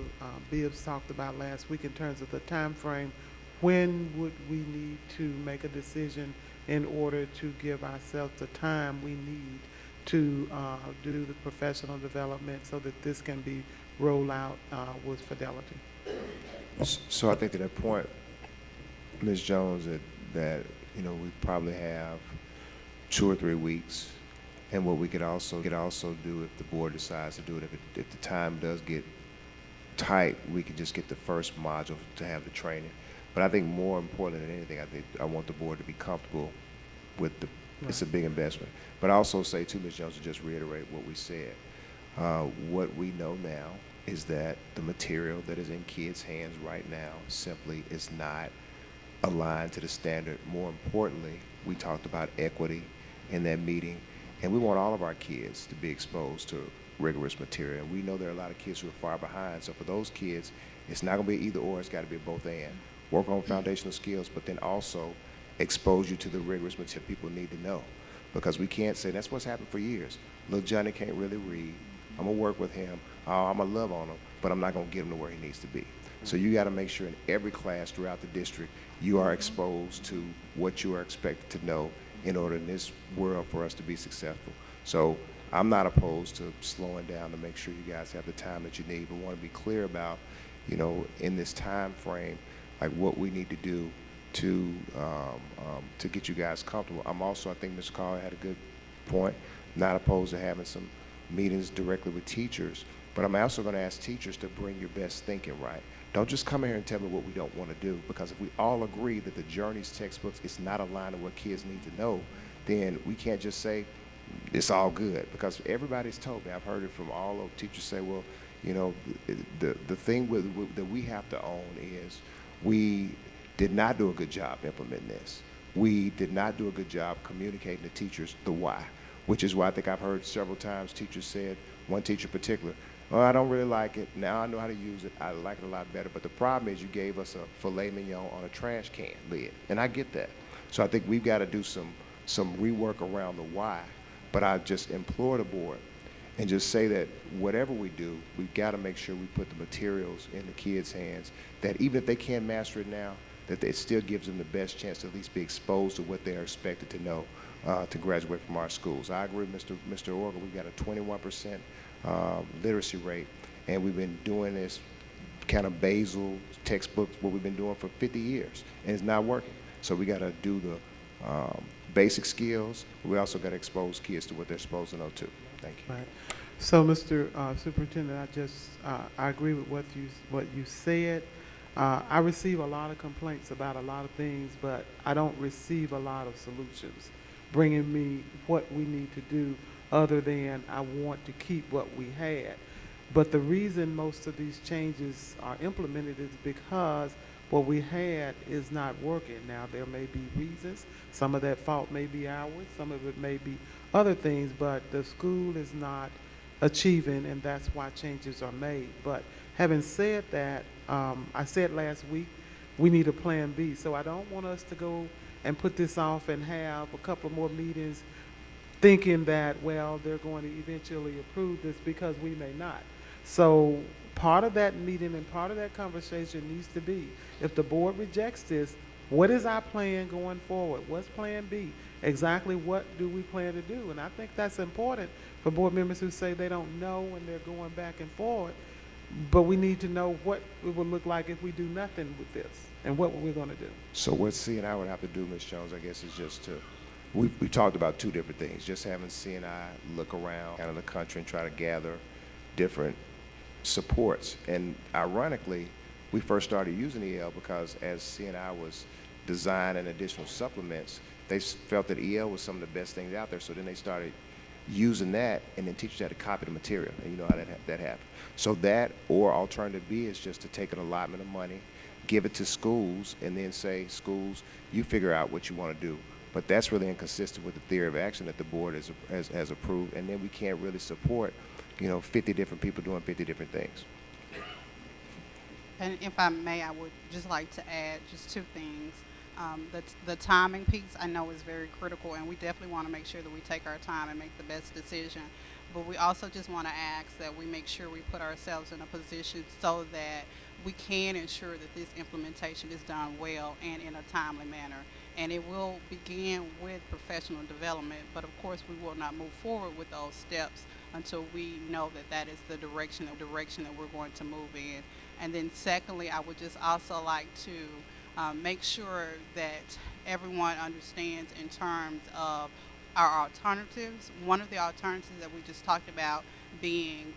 Bibbs talked about last week in terms of the time frame. When would we need to make a decision in order to give ourselves the time we need to do the professional development so that this can be rolled out with fidelity? So I think to that point, Ms. Jones, that you know, we probably have 2 or 3 weeks, and what we could also do, if the board decides to do it, if the time does get tight, we could just get the first module to have the training. But I think more important than anything, I want the board to be comfortable with the. Right. It's a big investment. But I also say too, Ms. Jones, to just reiterate what we said. What we know now is that the material that is in kids' hands right now simply is not aligned to the standard. More importantly, we talked about equity in that meeting, and we want all of our kids to be exposed to rigorous material. We know there are a lot of kids who are far behind, so for those kids, it's not going to be either or, it's got to be both and. Work on foundational skills, but then also expose you to the rigorous material people need to know. Because we can't say, that's what's happened for years. Little Johnny can't really read. I'm going to work with him. I'm going to love on him, but I'm not going to get him to where he needs to be. So you got to make sure in every class throughout the district, you are exposed to what you are expected to know in order in this world for us to be successful. So I'm not opposed to slowing down to make sure you guys have the time that you need, but want to be clear about, you know, in this time frame, like what we need to do to get you guys comfortable. I'm also, I think Mr. Carr had a good point, not opposed to having some meetings directly with teachers, but I'm also going to ask teachers to bring your best thinking, right? Don't just come here and tell me what we don't want to do, because if we all agree that the Journeys textbooks is not aligned to what kids need to know, then we can't just say it's all good, because everybody's told me, I've heard it from all of teachers say, well, you know, the thing that we have to own is we did not do a good job implementing this. We did not do a good job communicating to teachers the why, which is why I think I've heard several times teachers said, one teacher in particular, oh, I don't really like it. Now I know how to use it. I like it a lot better. But the problem is you gave us a filet mignon on a trash can lid. And I get that. So I think we've got to do some rework around the why. But I just implore the board and just say that whatever we do, we've got to make sure we put the materials in the kids' hands, that even if they can't master it now, that it still gives them the best chance to at least be exposed to what they are expected to know to graduate from our schools. I agree with Mr. Organ. We've got a 21% literacy rate, and we've been doing this kind of basal textbook, what we've been doing for 50 years, and it's not working. So we got to do the basic skills. We also got to expose kids to what they're supposed to know too. Thank you. Right. So, Mr. Superintendent, I agree with what you said. I receive a lot of complaints about a lot of things, but I don't receive a lot of solutions bringing me what we need to do, other than I want to keep what we had. But the reason most of these changes are implemented is because what we had is not working. Now, there may be reasons. Some of that fault may be ours. Some of it may be other things, but the school is not achieving, and that's why changes are made. But having said that, I said last week, we need a plan B. So I don't want us to go and put this off and have a couple more meetings thinking that, well, they're going to eventually approve this because we may not. So part of that meeting and part of that conversation needs to be, if the board rejects this, what is our plan going forward? What's plan B? Exactly what do we plan to do? And I think that's important for board members who say they don't know when they're going back and forward. But we need to know what it would look like if we do nothing with this and what we're going to do. So what CNI would have to do, Ms. Jones, I guess, is just to, we talked about two different things, just having CNI look around out of the country and try to gather different supports. And ironically, we first started using EL because as CNI was designing additional supplements, they felt that EL was some of the best things out there. So then they started using that, and then teachers had to copy the material, and you know how that happened. So that, or alternative B, is just to take an allotment of money, give it to schools, and then say, schools, you figure out what you want to do. But that's really inconsistent with the theory of action that the board has approved, and then we can't really support, 50 different people doing 50 different things. And if I may, I would just like to add just two things. The timing piece I know is very critical, and we definitely want to make sure that we take our time and make the best decision. But we also just want to ask that we make sure we put ourselves in a position so that we can ensure that this implementation is done well and in a timely manner. And it will begin with professional development, but of course we will not move forward with those steps until we know that that is the direction that we're going to move in. And then secondly, I would just also like to make sure that everyone understands in terms of our alternatives. One of the alternatives that we just talked about being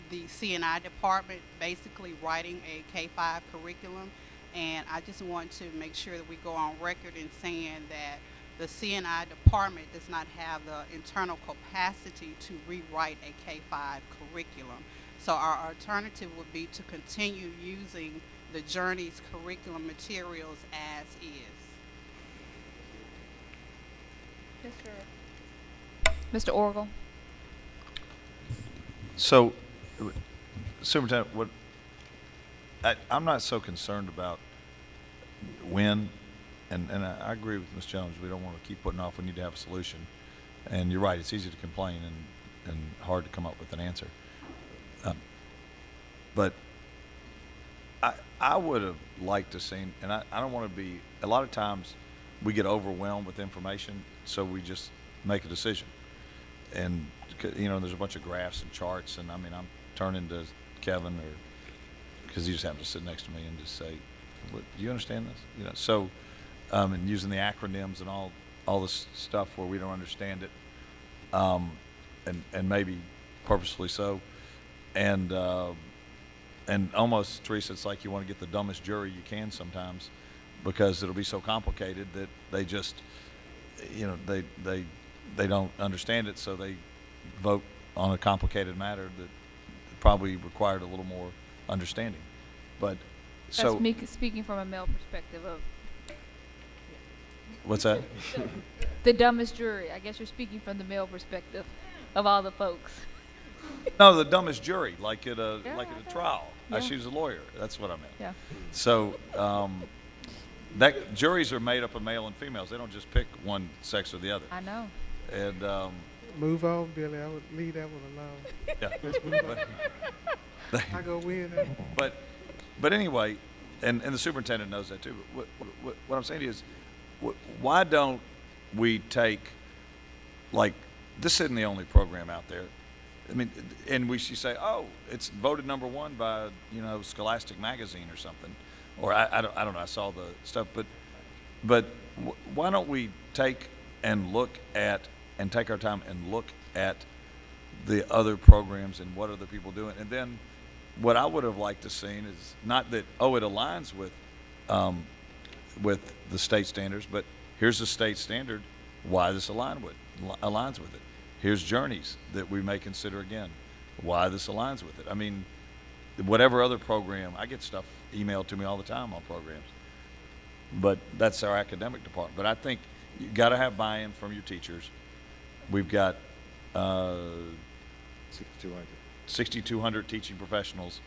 the CNI department basically writing a K-5 curriculum. And I just want to make sure that we go on record in saying that the CNI department does not have the internal capacity to rewrite a K-5 curriculum. So our alternative would be to continue using the Journey's curriculum materials as is. Yes, sir. Mr. Orgel. So, Superintendent, I'm not so concerned about when, and I agree with Ms. Jones. We don't want to keep putting off. We need to have a solution. And you're right. It's easy to complain and hard to come up with an answer. But I would have liked to seen, and I don't want to be, a lot of times we get overwhelmed with information, so we just make a decision. And, there's a bunch of graphs and charts, and I'm turning to Kevin, or because he just happens to sit next to me, and just say, "What, do you understand this?" So, and using the acronyms and all this stuff where we don't understand it, and maybe purposely so, and almost, Teresa, it's like you want to get the dumbest jury you can sometimes, because it'll be so complicated that they just, they don't understand it, so they vote on a complicated matter that probably required a little more understanding. But so That's me speaking from a male perspective of what's that? the dumbest jury. I guess you're speaking from the male perspective of all the folks. No, the dumbest jury, like at a trial. Yeah. She was a lawyer. That's what I meant. Yeah. So that juries are made up of male and females. They don't just pick one sex or the other. I know. And Move on, Billy. I would leave that one alone. yeah. Let's move on. I go win that one. But anyway, and the superintendent knows that too. But what I'm saying is, why don't we take, like, this isn't the only program out there. And we should say, oh, it's voted #1 by Scholastic Magazine or something, or I don't know. I saw the stuff, but why don't we take our time and look at the other programs and what other people doing, and then what I would have liked to seen is not that it aligns with the state standards, but here's the state standard, why this aligns with it. Here's journeys that we may consider again, why this aligns with it. Whatever other program, I get stuff emailed to me all the time on programs, but that's our academic department. But I think you got to have buy-in from your teachers. We've got 6,200 teaching professionals,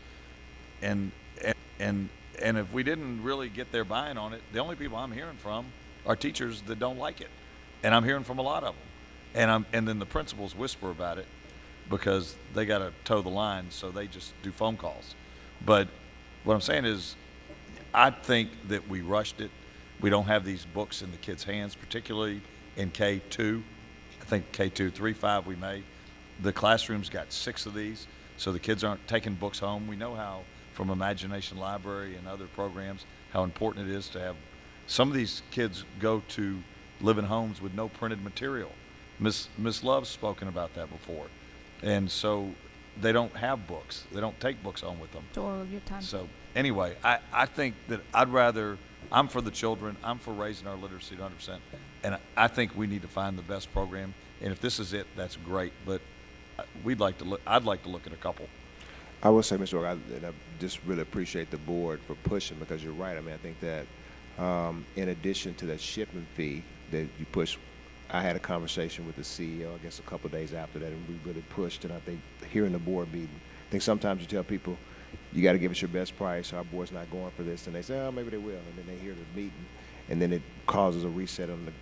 and if we didn't really get their buy-in on it, the only people I'm hearing from are teachers that don't like it, and I'm hearing from a lot of them. and then the principals whisper about it because they got to toe the line, so they just do phone calls. But what I'm saying is, I think that we rushed it. We don't have these books in the kids' hands, particularly in K2. I think K2, 3, 5 we may. The classroom's got 6 of these, so the kids aren't taking books home. We know how, from Imagination Library and other programs, how important it is to have. Some of these kids go to live in homes with no printed material. Miss Love's spoken about that before. And so they don't have books. They don't take books home with them. Or your time. So anyway, I think that I'm for the children. I'm for raising our literacy to 100%. And I think we need to find the best program. And if this is it, that's great. But I'd like to look at a couple. I will say, Mr. Orr, I just really appreciate the board for pushing, because you're right. I mean, I think that in addition to that shipment fee that you push, I had a conversation with the CEO, I guess, a couple of days after that, and we really pushed. And I think here in the board meeting, I think sometimes you tell people, you got to give us your best price. Our board's not going for this, and they say, oh, maybe they will, and then they hear the meeting, and then it causes a reset on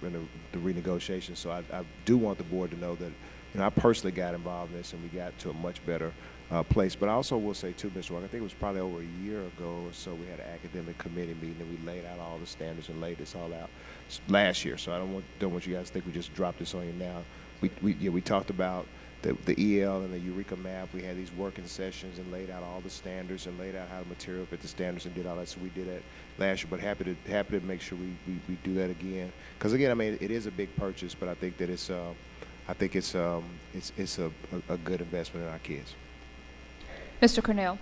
the renegotiation. So I do want the board to know that, I personally got involved in this, and we got to a much better place. But I also will say too, Mr. Walker, I think it was probably over a year ago or so, we had an academic committee meeting, and we laid out all the standards and laid this all out last year. So I don't want you guys to think we just dropped this on you now. We talked about the EL and the Eureka Math. We had these working sessions and laid out all the standards and laid out how the material fit the standards and did all that. So we did that last year, but happy to make sure we do that again. Because again, I mean, it is a big purchase, but I think that it's a good investment in our kids. Mr. Cornell.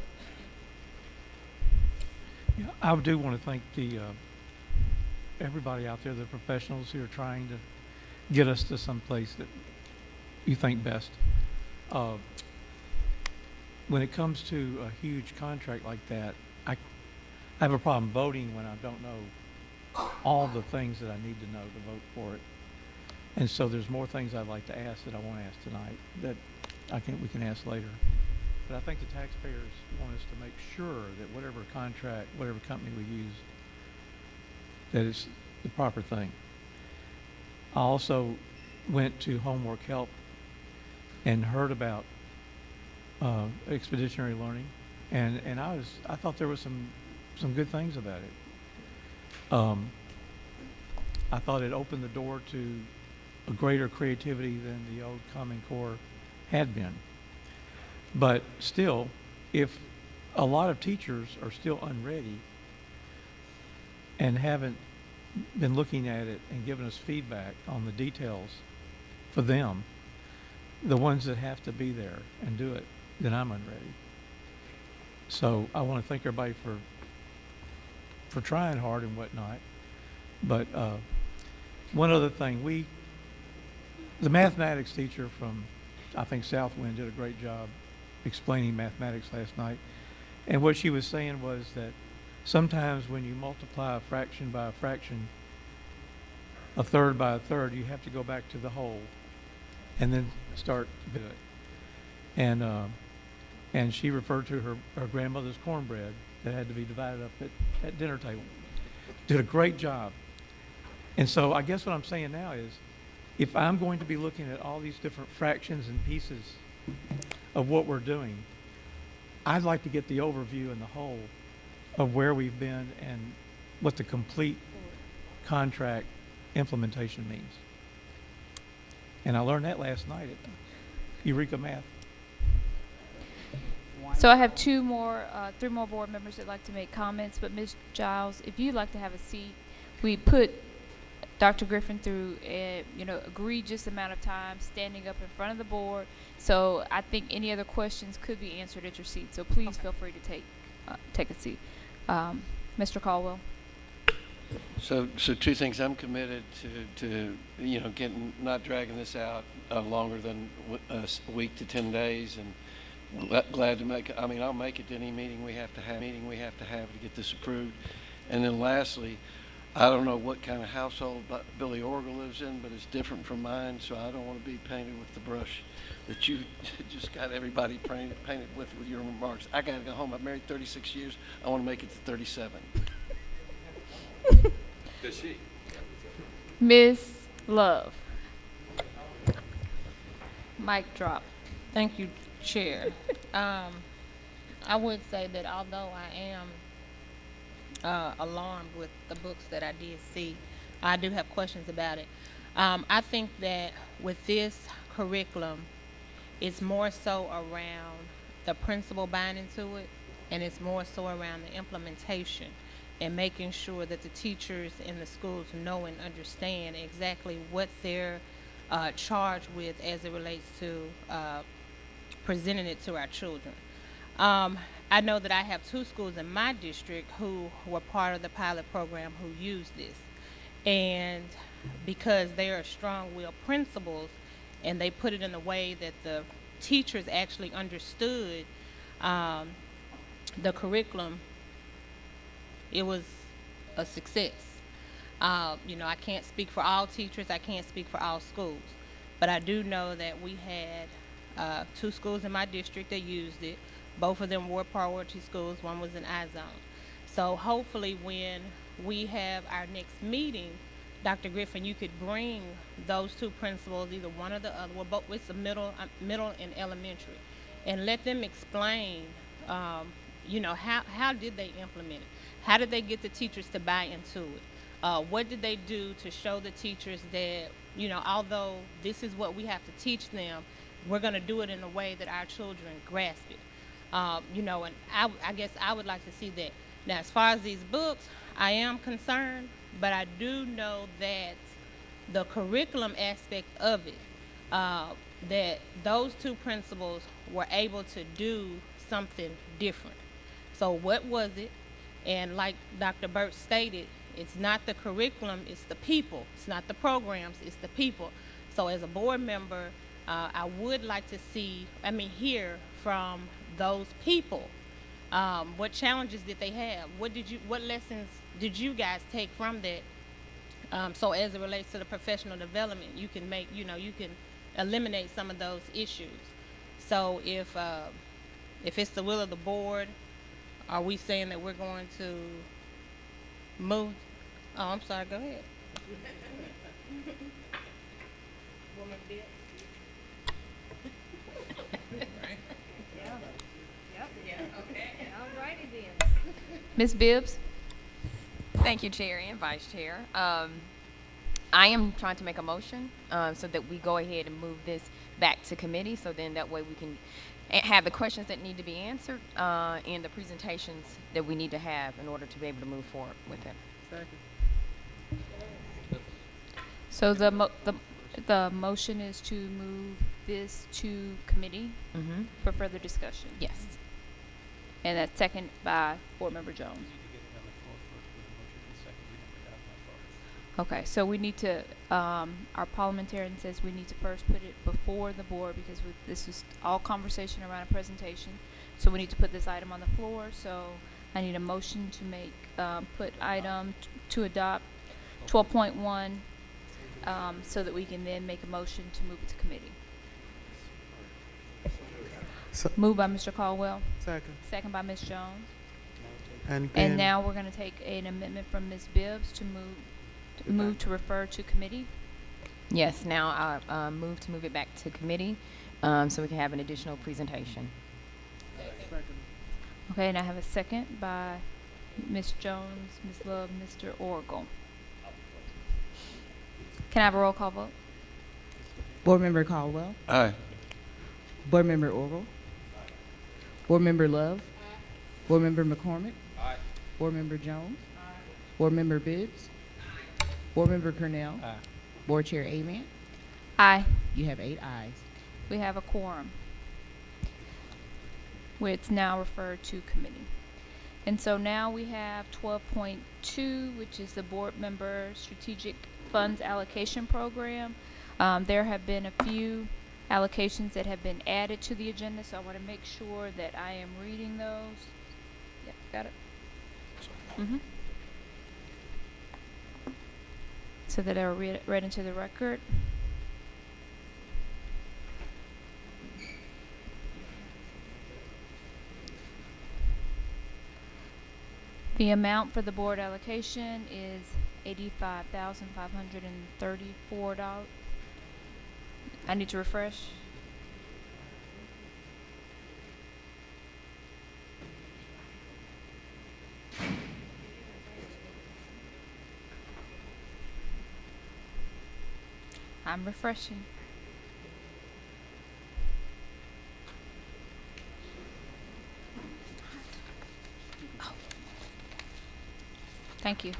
Yeah, I do want to thank everybody out there, the professionals who are trying to get us to some place that you think best. When it comes to a huge contract like that, I have a problem voting when I don't know all the things that I need to know to vote for it. And so there's more things I'd like to ask that I won't ask tonight that we can ask later. But I think the taxpayers want us to make sure that whatever contract, whatever company we use, that it's the proper thing. I also went to Homework Help and heard about expeditionary learning, and I thought there was some good things about it. I thought it opened the door to a greater creativity than the old Common Core had been. But still, if a lot of teachers are still unready and haven't been looking at it and giving us feedback on the details for them, the ones that have to be there and do it, then I'm unready. So I want to thank everybody for trying hard and whatnot. But one other thing, the mathematics teacher from, I think, Southwind did a great job explaining mathematics last night. And what she was saying was that sometimes when you multiply a fraction by a fraction, a third by a third, you have to go back to the whole and then start to do it. And she referred to her grandmother's cornbread that had to be divided up at dinner table. Did a great job. And so I guess what I'm saying now is, if I'm going to be looking at all these different fractions and pieces of what we're doing, I'd like to get the overview and the whole of where we've been and what the complete contract implementation means. And I learned that last night at Eureka Math. So I have three more board members that like to make comments, but Ms. Giles, if you'd like to have a seat, we put Dr. Griffin through a egregious amount of time standing up in front of the board. So I think any other questions could be answered at your seat. So please feel free to take a seat. Mr. Caldwell. So two things. I'm committed to not dragging this out longer than a week to 10 days, and glad to make it. I mean, I'll make it to any meeting we have to have to get this approved. And then lastly, I don't know what kind of household Billy Orgel lives in, but it's different from mine, so I don't want to be painted with the brush that you just got everybody painted with your remarks. I got to go home. I've married 36 years. I want to make it to 37. Does she? Ms. Love. Mic drop. Thank you, Chair. I would say that although I am alarmed with the books that I did see, I do have questions about it. I think that with this curriculum, it's more so around the principal buying into it, and it's more so around the implementation and making sure that the teachers in the schools know and understand exactly what they're charged with as it relates to presenting it to our children. I know that I have 2 schools in my district who were part of the pilot program who used this. And because they are strong-willed principals and they put it in a way that the teachers actually understood the curriculum, it was a success. You know, I can't speak for all teachers, I can't speak for all schools, but I do know that we had 2 schools in my district that used it. Both of them were priority schools, one was in I-zone. So hopefully when we have our next meeting, Dr. Griffin, you could bring those 2 principals, either one or the other, well, both, it's the middle and elementary, and let them explain, you know, how did they implement it? How did they get the teachers to buy into it? What did they do to show the teachers that, you know, although this is what we have to teach them, we're going to do it in a way that our children grasp it. You know, and I guess I would like to see that. Now, as far as these books, I am concerned, but I do know that the curriculum aspect of it, that those 2 principals were able to do something different. So what was it? And like Dr. Burt stated, it's not the curriculum, it's the people. It's not the programs, it's the people. So as a board member, I would like to hear from those people. What challenges did they have? What lessons did you guys take from that? So as it relates to the professional development, you can you can eliminate some of those issues. So if it's the will of the board, are we saying that we're going to move? Oh, I'm sorry, go ahead. Woman Bill. Ms. Bibbs? Thank you, Chair and Vice Chair. I am trying to make a motion so that we go ahead and move this back to committee, so then that way we can have the questions that need to be answered and the presentations that we need to have in order to be able to move forward with it. So the motion is to move this to committee Mm-hmm. for further discussion. Yes. And that's second by Board Member Jones. Okay, so we need to, our parliamentarian says we need to first put it before the board because this is all conversation around a presentation. So we need to put this item on the floor. So I need a motion to make, put item to adopt 12.1 so that we can then make a motion to move it to committee. So, Moved by Mr. Caldwell, second. second by Ms. Jones. And And now we're going to take an amendment from Ms. Bibbs to move to refer to committee. Yes, now I move to move it back to committee so we can have an additional presentation. Okay, and I have a second by Ms. Jones, Ms. Love, Mr. Oracle. Can I have a roll call vote? Board Member Caldwell. Aye. Board Member Orville. Board Member Love. Board Member McCormick. Board Member Jones. Board Member Bibbs. Board Member Cornell. Board Chair Ament. Aye. You have 8 ayes. We have a quorum, where it's now referred to committee. And so now we have 12.2, which is the board member strategic funds allocation program. There have been a few allocations that have been added to the agenda, so I want to make sure that I am reading those. Yep, got it. Mm-hmm. So that are read into the record. The amount for the board allocation is $85,534. I need to refresh. I'm refreshing. Oh. Thank you.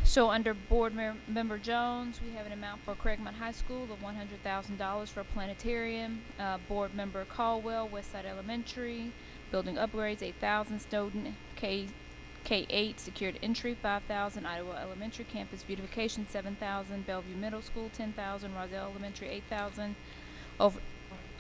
So under Member Jones, we have an amount for Craigmont High School of $100,000 for a planetarium. Board Member Caldwell, Westside Elementary, building upgrades, $8,000. Snowden K8, secured entry, $5,000. Iowa Elementary campus beautification, $7,000. Bellevue Middle School, $10,000. Roselle Elementary, $8,000. Over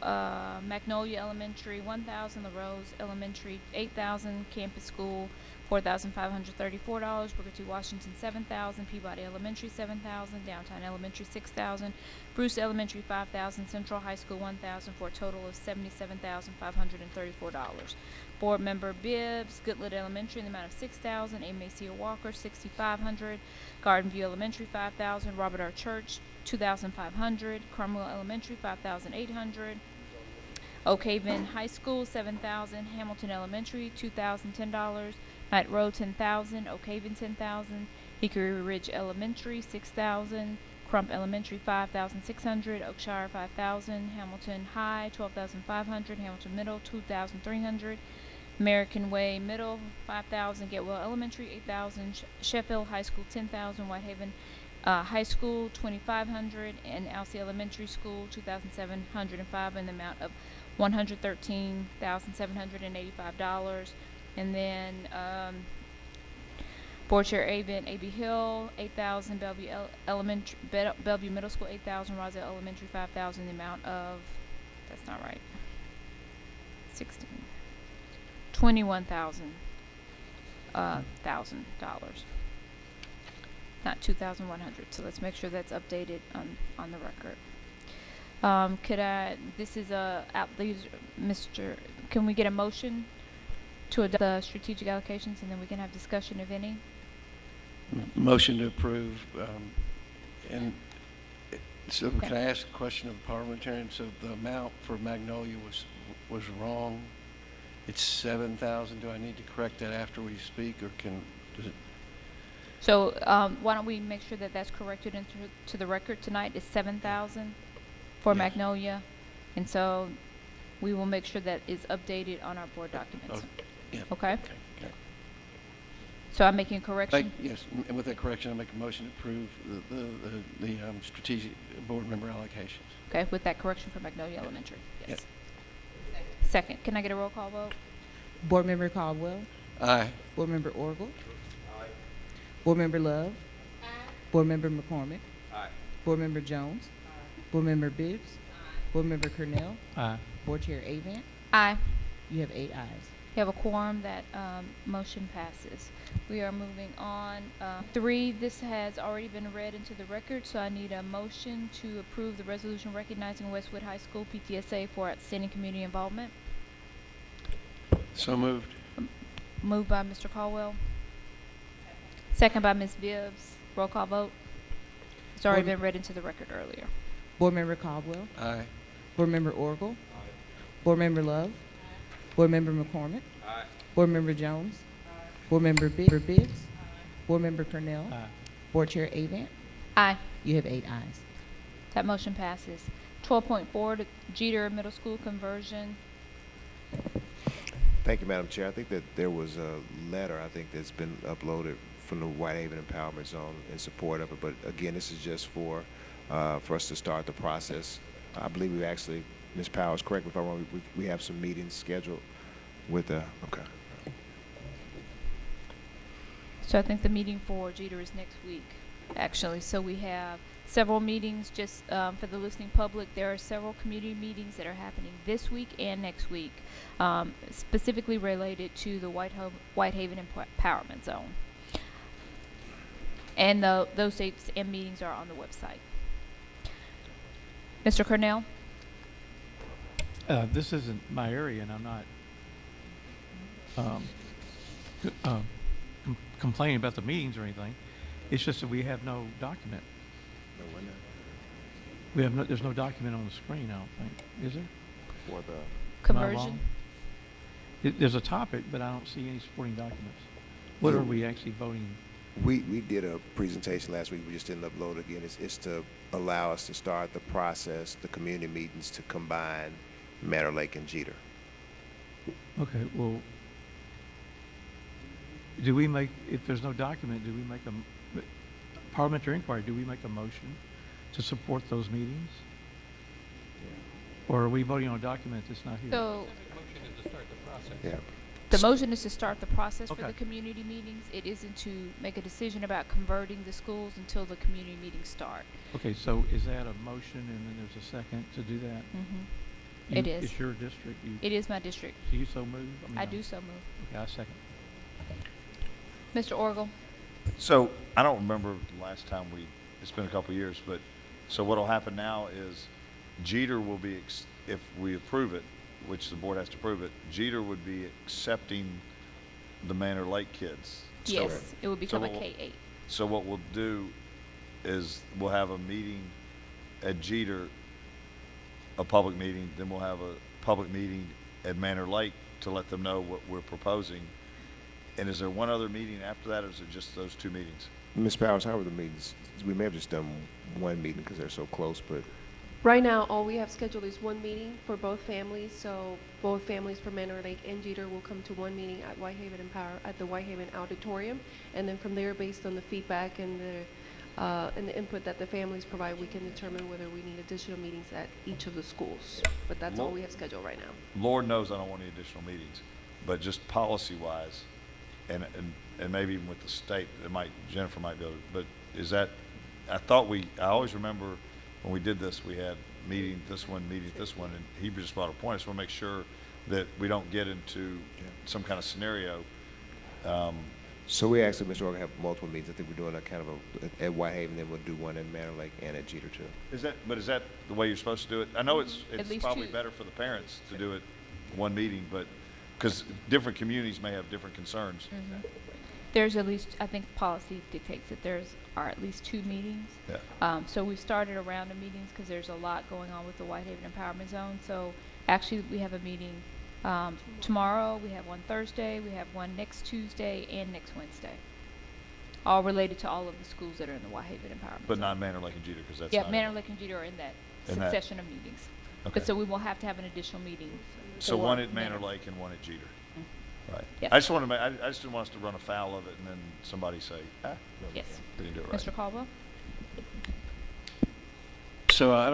Magnolia Elementary, $1,000. LaRose Elementary, $8,000. Campus School, $4,534. Booker T. Washington, $7,000. Peabody Elementary, $7,000. Downtown Elementary, $6,000. Bruce Elementary, $5,000. Central High School, $1,000, for a total of $77,534. Board Member Bibbs, Goodlet Elementary, in the amount of $6,000. A. Macia Walker, $6,500. Garden View Elementary, $5,000. Robert R. Church, $2,500. Cromwell Elementary, $5,800. Oak Haven High School, $7,000. Hamilton Elementary, $2,010. Knight Road, $10,000. Oak Haven, $10,000. Hickory Ridge Elementary, $6,000. Crump Elementary, $5,600. Oakshire, $5,000. Hamilton High, $12,500. Hamilton Middle, $2,300. American Way Middle, $5,000. Getwell Elementary, $8,000. Sheffield High School, $10,000. Whitehaven High School, $2,500. And Alsea Elementary School, $2,705, in the amount of $113,785. And then Board Chair Avent, A.B. Hill, $8,000. Bellevue Middle School, $8,000. Roselle Elementary, $5,000. The amount of, that's not right, $21,000, $1,000, not 2,100. So let's make sure that's updated on the record. Can we get a motion to adopt the strategic allocations, and then we can have discussion, if any? Motion to approve. And so Okay. can I ask a question of the parliamentarian? So the amount for Magnolia was wrong. It's 7,000. Do I need to correct that after we speak, or does it? So why don't we make sure that that's corrected into the record tonight? It's 7,000 for Yes. Magnolia, and so we will make sure that is updated on our board documents. Yeah. Okay. Okay. So I'm making a correction. Yes, and with that correction, I make a motion to approve the strategic board member allocations. Okay, with that correction for Magnolia Elementary. Yes. Yep. Second. Can I get a roll call vote? Board Member Caldwell. Aye. Board Member Orgel. Board Member Love. Board Member McCormick. Board Member Jones. Board Member Bibbs. Board Member Cornell. Aye. Board Chair Avent. Aye. You have 8 ayes. You have a quorum. That motion passes. We are moving on. 3, this has already been read into the record, so I need a motion to approve the resolution recognizing Westwood High School PTSA for outstanding community involvement. So moved. Moved by Mr. Caldwell. Second by Ms. Bibbs. Roll call vote. It's already been read into the record earlier. Board Member Caldwell. Aye. Board Member Orgel. Board Member Love. Board Member McCormick. Board Member Jones. Board Member Bibbs. Board Member Cornell. Aye. Board Chair Avent. Aye. You have 8 ayes. That motion passes. 12.4, the Jeter Middle School conversion. Thank you, Madam Chair. I think that there was a letter, I think, that's been uploaded from the Whitehaven Empowerment Zone in support of it. But again, this is just for us to start the process. I believe we actually, Ms. Powers, correct me if I'm wrong, we have some meetings scheduled with the, okay. So I think the meeting for Jeter is next week, actually. So we have several meetings just for the listening public. There are several community meetings that are happening this week and next week, specifically related to the Whitehaven Empowerment Zone. And those dates and meetings are on the website. Mr. Cornell? This isn't my area, and I'm not complaining about the meetings or anything. It's just that we have no document. There's no document on the screen, I don't think. Is there? For the, Am I Conversion? wrong? There's a topic, but I don't see any supporting documents. What are we actually voting We did a presentation last week. We just didn't upload it again. It's to allow us to start the process, the community meetings to combine Manor Lake and Jeter. Okay, well, do we make, if there's no document, do we make parliamentary inquiry, do we make a motion to support those meetings? Or are we voting on a document that's not here? So Yeah. the motion is to start the process for Okay. the community meetings. It isn't to make a decision about converting the schools until the community meetings start. Okay, so is that a motion and then there's a second to do that? It is. It's your district. It is my district. So you so move? mean, I no. do so move. Okay, I second. Mr. Orgel? So I don't remember the last time it's been a couple of years, but so what'll happen now is Jeter will be, if we approve it, which the board has to approve it, Jeter would be accepting the Manor Lake kids. Yes, it will become a we'll- K-8. So what we'll do is we'll have a meeting at Jeter, a public meeting, then we'll have a public meeting at Manor Lake to let them know what we're proposing. And is there one other meeting after that, or is it just those two meetings? Ms. Powers, how were the meetings? We may have just done one meeting because they're so close, but Right now, all we have scheduled is one meeting for both families. So both families for Manor Lake and Jeter will come to one meeting at Whitehaven at the Whitehaven Auditorium, and then from there, based on the feedback and the input that the families provide, we can determine whether we need additional meetings at each of the schools. But that's all we have scheduled right now. Lord knows I don't want any additional meetings, but just policy-wise, and maybe even with the state, Jennifer might be able to, but is that, I always remember when we did this, we had meeting this one, and he just brought a point. I just want to make sure that we don't get into some kind of scenario. so we actually, Mr. Organ, have multiple meetings. I think we're doing a kind of at Whitehaven, then we'll do one in Manor Lake and at Jeter too. Is that the way you're supposed to do it? I know it's least probably two. better for the parents to do it one meeting, but, because different communities may have different concerns. There's at least, I think policy dictates that are at least 2 meetings. Yeah. So we've started a round of meetings because there's a lot going on with the Whitehaven Empowerment Zone. So actually, we have a meeting tomorrow, we have one Thursday, we have one next Tuesday and next Wednesday. All related to all of the schools that are in the Whitehaven Empowerment But Zone. not Manor Lake and Jeter, because that's Yeah, not. Manor Lake and Jeter are in that In that. succession of meetings. Okay. But so we will have to have an additional meeting. So for one at Manor Lake and one at Jeter. Right. Yes. I just want to I just didn't want us to run afoul of it and then somebody say, Yes. they didn't do it right. Mr. Caldwell? So I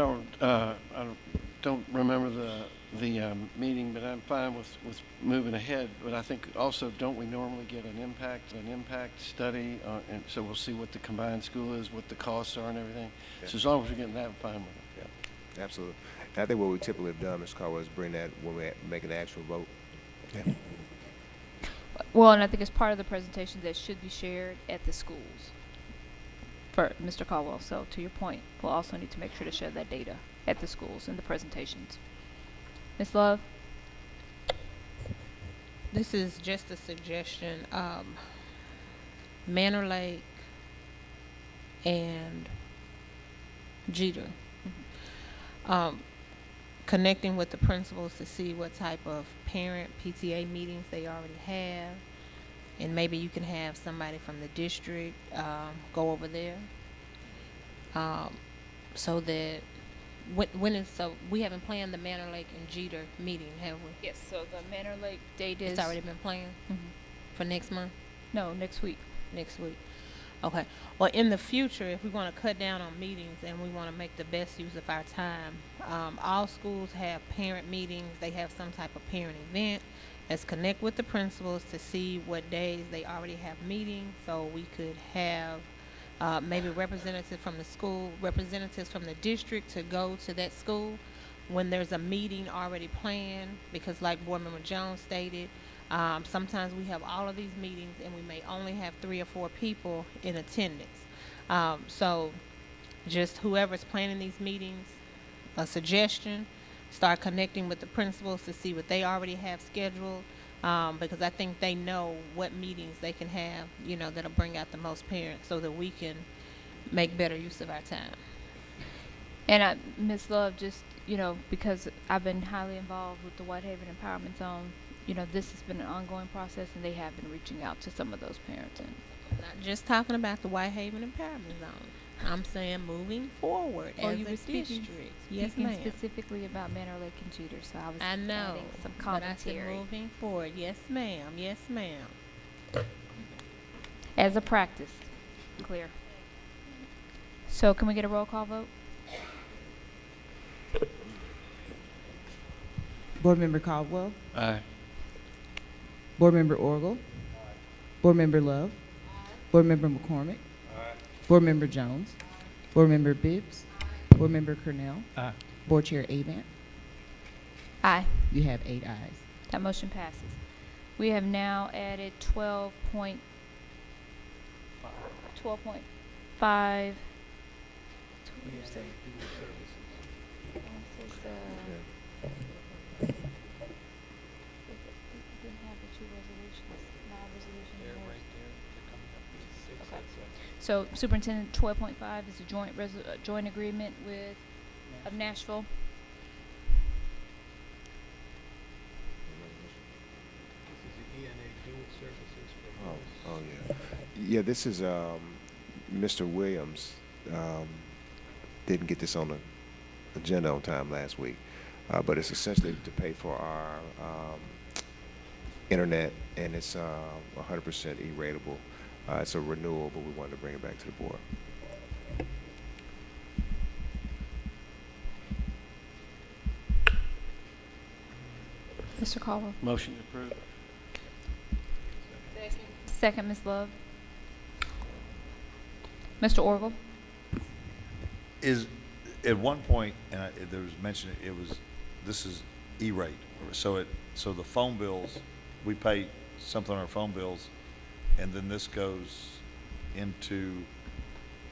don't remember the meeting, but I'm fine with moving ahead. But I think also, don't we normally get an impact study? And so we'll see what the combined school is, what the costs are and everything. Yeah. So as long as we're getting that, I'm fine with it. Yeah, absolutely. And I think what we typically have done, Mr. Caldwell, is bring that when we make an actual vote. Yeah. Well, and I think as part of the presentation that should be shared at the schools for Mr. Caldwell. So to your point, we'll also need to make sure to share that data at the schools in the presentations. Ms. Love? This is just a suggestion. Manor Lake and Jeter. Connecting with the principals to see what type of parent PTA meetings they already have. And maybe you can have somebody from the district go over there. So that so we haven't planned the Manor Lake and Jeter meeting, have we? Yes, so the Manor Lake date is... It's already been planned for next month? No, next week. Next week. Okay. Well, in the future, if we want to cut down on meetings and we want to make the best use of our time, all schools have parent meetings. They have some type of parent event. Let's connect with the principals to see what days they already have meetings, so we could have maybe representatives from the school, representatives from the district to go to that school when there's a meeting already planned, because like Board Member Jones stated, sometimes we have all of these meetings and we may only have 3 or 4 people in attendance. So just whoever's planning these meetings, a suggestion, start connecting with the principals to see what they already have scheduled, because I think they know what meetings they can have, that'll bring out the most parents so that we can make better use of our time. And Ms. Love, just, because I've been highly involved with the Whitehaven Empowerment Zone, this has been an ongoing process, and they have been reaching out to some of those parents and Not just talking about the Whitehaven Empowerment Zone. I'm saying moving forward Oh, as you a were speaking, district. Yes, speaking ma'am. specifically about Manor Lake and Jeter, so I was I know, adding some but I said commentary. moving forward. Yes, ma'am. Yes, ma'am. As a practice. Clear. So can we get a roll call vote? Board Member Caldwell, Aye. Board Member Orgel, Board Member Love, Board Member McCormick, Board Member Jones, Board Member Bibbs, Board Member Cornell, Aye. Board Chair Avent. Aye. You have 8 ayes. That motion passes. We have now added 12.5. So Superintendent, 12.5 is a joint agreement with, of Nashville. Oh, yeah. Yeah, this is, Mr. Williams, didn't get this on the agenda on time last week. But it's essentially to pay for our, internet, and it's, 100% E-ratable. It's a renewal, but we wanted to bring it back to the board. Mr. Caldwell. Motion approved. Second, Ms. Love. Mr. Orgel. Is, at one point, and there was mention, this is E-rate. So the phone bills, we pay something on our phone bills, and then this goes into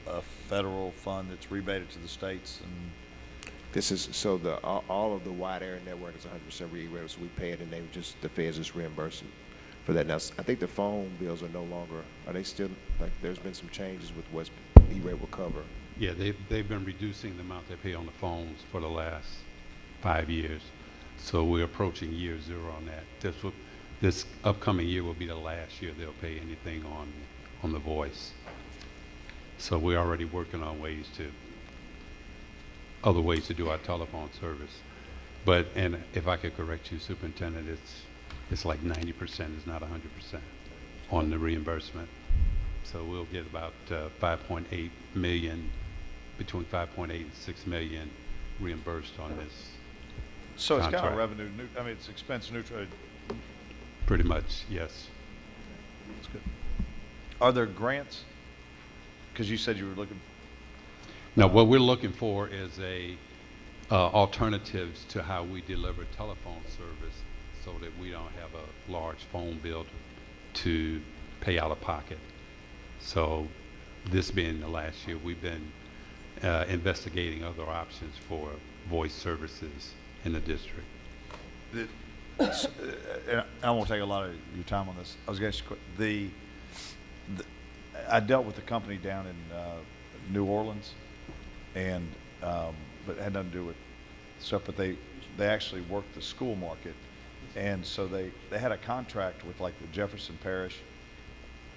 a federal fund that's rebated to the states, and This is, so all of the wide area network is 100% E-ratable, so we pay it, and they just, the feds just reimburse it for that. Now, I think the phone bills are no longer, are they still, like, there's been some changes with what E-rate will cover. Yeah, they've been reducing the amount they pay on the phones for the last 5 years. So we're approaching year 0 on that. This upcoming year will be the last year they'll pay anything on the voice. So we're already working on other ways to do our telephone service. But, and if I could correct you, Superintendent, it's like 90%, it's not 100% on the reimbursement. So we'll get about 5.8 million, between 5.8 and 6 million reimbursed on this. so it's kind of contract. revenue, I mean, it's expense neutral. Pretty much, yes. That's good. Are there grants? Because you said you were looking, Now, what we're looking for is alternatives to how we deliver telephone service so that we don't have a large phone bill to pay out of pocket. So this being the last year, we've been investigating other options for voice services in the district. and I won't take a lot of your time on this. I was going to ask you, I dealt with a company down in New Orleans, and but it had nothing to do with stuff. But they actually worked the school market, and so they had a contract with like the Jefferson Parish,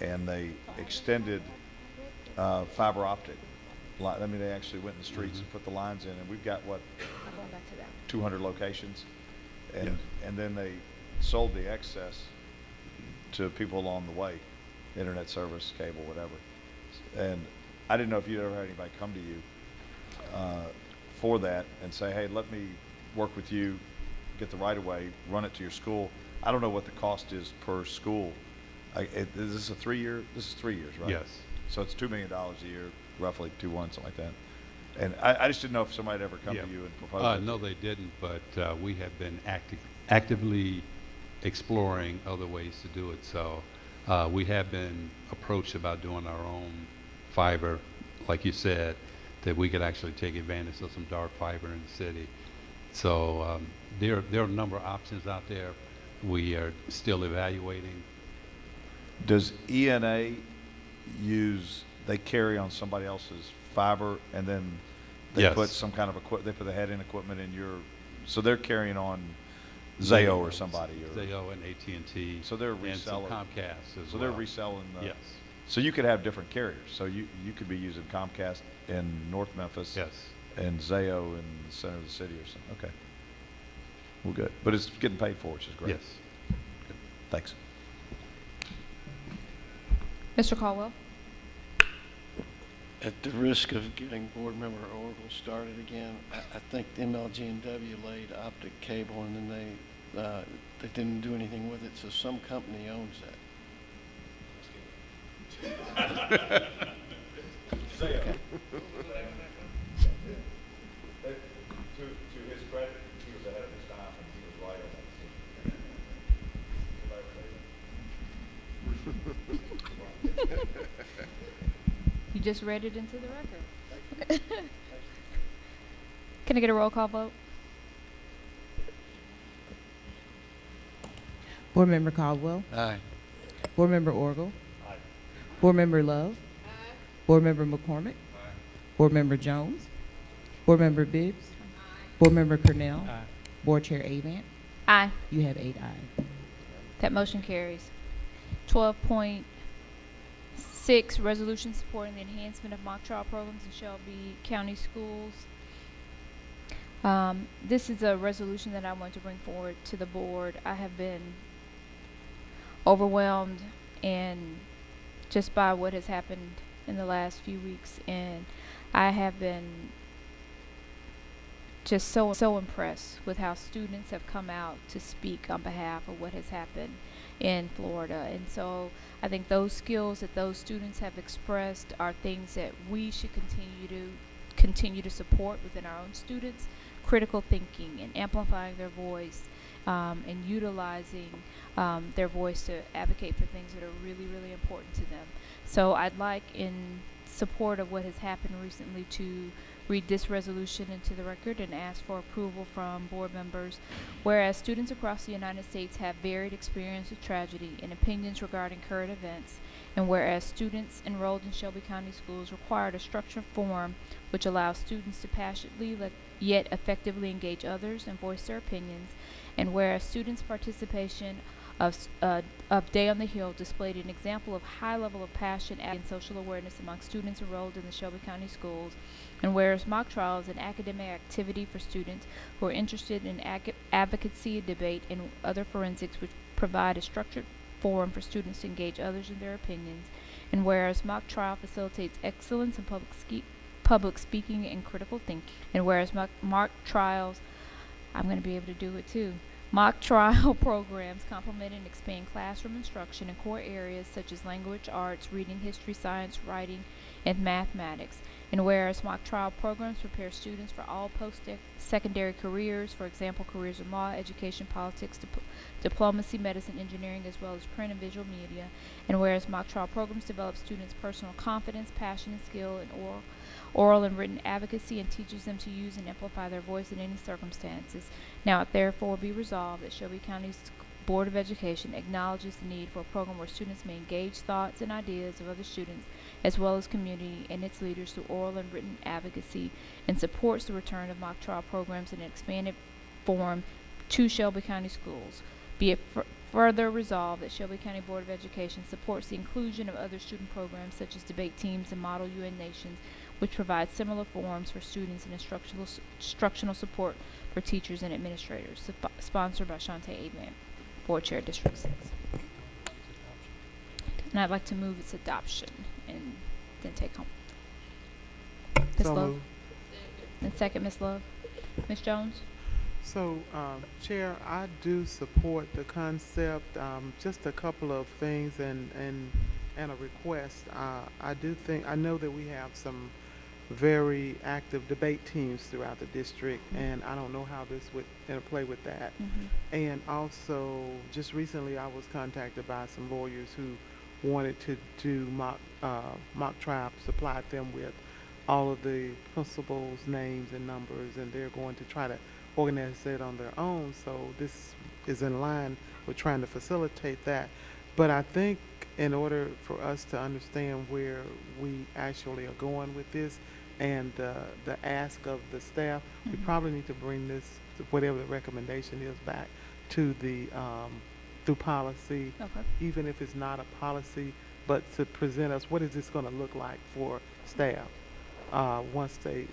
and they extended fiber optic. I mean, they actually went in the streets and put the lines in, and we've got what, 200 locations, and then they sold the excess to people along the way, internet service, cable, whatever. And I didn't know if you'd ever had anybody come to you for that and say, hey, let me work with you, get the right of way, run it to your school. I don't know what the cost is per school. Is this a 3-year? This is 3 years, right? Yes. So it's $2 million a year, roughly 2.1, something like that. And I just didn't know if somebody had ever come to you and proposed it. No, they didn't, but we have been actively exploring other ways to do it. So we have been approached about doing our own fiber, like you said, that we could actually take advantage of some dark fiber in the city. So there are a number of options out there. We are still evaluating. Does ENA they carry on somebody else's fiber, and then they Yes. put some kind of they put the head-in equipment in so they're carrying on Zayo or somebody, or Zayo and AT&T. so they're and some reselling. Comcast as So well. they're reselling. Yes. So you could have different carriers. So you could be using Comcast in North Memphis. Yes. And Zayo in the center of the city or something. Okay. Well, good. But it's getting paid for, which is great. Yes. Good. Thanks. Mr. Caldwell? At the risk of getting board member Oracle started again, I think the MLG&W laid optic cable and then they didn't do anything with it, so some company owns that. Okay. To his credit, he was ahead of his time and he was right on that decision. You just read it into the record. Can I get a roll call vote? Board Member Caldwell. Aye. Board Member Orgel. Aye. Board Member Love. Board Member McCormick. Board Member Jones. Board Member Bibbs. Board Member Cornell. Board Chair Avant. Aye. You have 8 ayes. That motion carries. 12.6, resolution supporting the enhancement of mock trial programs in Shelby County Schools. This is a resolution that I want to bring forward to the board. I have been overwhelmed and just by what has happened in the last few weeks, and I have been just so impressed with how students have come out to speak on behalf of what has happened in Florida. And so I think those skills that those students have expressed are things that we should continue to support within our own students. Critical thinking and amplifying their voice, and utilizing their voice to advocate for things that are really, really important to them. So I'd like, in support of what has happened recently, to read this resolution into the record and ask for approval from board members. Whereas students across the United States have varied experience with tragedy and opinions regarding current events, and whereas students enrolled in Shelby County Schools required a structured forum which allows students to passionately yet effectively engage others and voice their opinions, and whereas students' participation of Day on the Hill displayed an example of high level of passion and social awareness among students enrolled in the Shelby County Schools, and whereas mock trial is an academic activity for students who are interested in advocacy, debate, and other forensics, which provide a structured forum for students to engage others in their opinions, and whereas mock trial facilitates excellence in public speaking and critical thinking, and whereas mock trials, I'm going to be able to do it too. Mock trial programs complement and expand classroom instruction in core areas such as language arts, reading, history, science, writing, and mathematics. And whereas mock trial programs prepare students for all post-secondary careers, for example, careers in law, education, politics, diplomacy, medicine, engineering, as well as print and visual media. And whereas mock trial programs develop students' personal confidence, passion, and skill in oral and written advocacy, and teaches them to use and amplify their voice in any circumstances. Now it therefore be resolved that Shelby County's Board of Education acknowledges the need for a program where students may engage thoughts and ideas of other students as well as community and its leaders through oral and written advocacy, and supports the return of mock trial programs in an expanded form to Shelby County Schools. Be it further resolved that Shelby County Board of Education supports the inclusion of other student programs such as debate teams and Model UN Nations, which provide similar forums for students and instructional support for teachers and administrators. Sponsored by Shantae Avant, Board Chair, District 6. And I'd like to move its adoption and then take home. Ms. So Love. moved. And second, Ms. Love. Ms. Jones? So, Chair, I do support the concept. Just a couple of things and a request. I know that we have some very active debate teams throughout the district, and I don't know how this would interplay with that. And also, just recently I was contacted by some lawyers who wanted to do mock trial, supplied them with all of the principals' names and numbers, and they're going to try to organize it on their own. So this is in line with trying to facilitate that. But I think in order for us to understand where we actually are going with this and the ask of the staff, we probably need to bring this, whatever the recommendation is, back to the through policy. Okay. Even if it's not a policy but to present us, what is this gonna look like for staff? Once they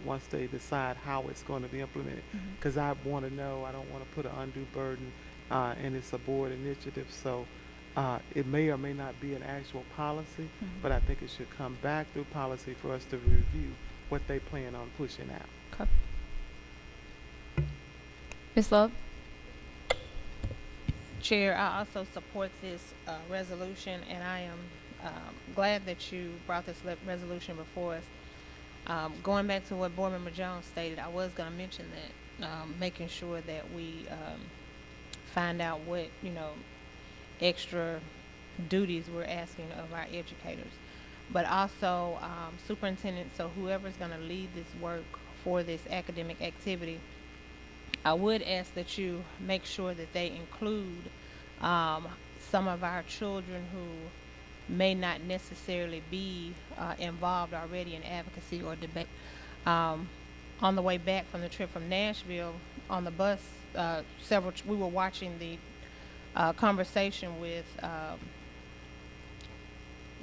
decide how it's gonna be implemented. Cause I wanna know, I don't wanna put an undue burden, and it's a board initiative, so, it may or may not be an actual policy, but I think it should come back through policy for us to review what they plan on pushing out. Okay. Ms. Love? Chair, I also support this resolution, and I am glad that you brought this resolution before us. Going back to what Board Member Jones stated, I was going to mention that, making sure that we find out what, extra duties we're asking of our educators. But also, superintendent, so whoever's going to lead this work for this academic activity, I would ask that you make sure that they include some of our children who may not necessarily be involved already in advocacy or debate. On the way back from the trip from Nashville, on the bus, we were watching the conversation with, I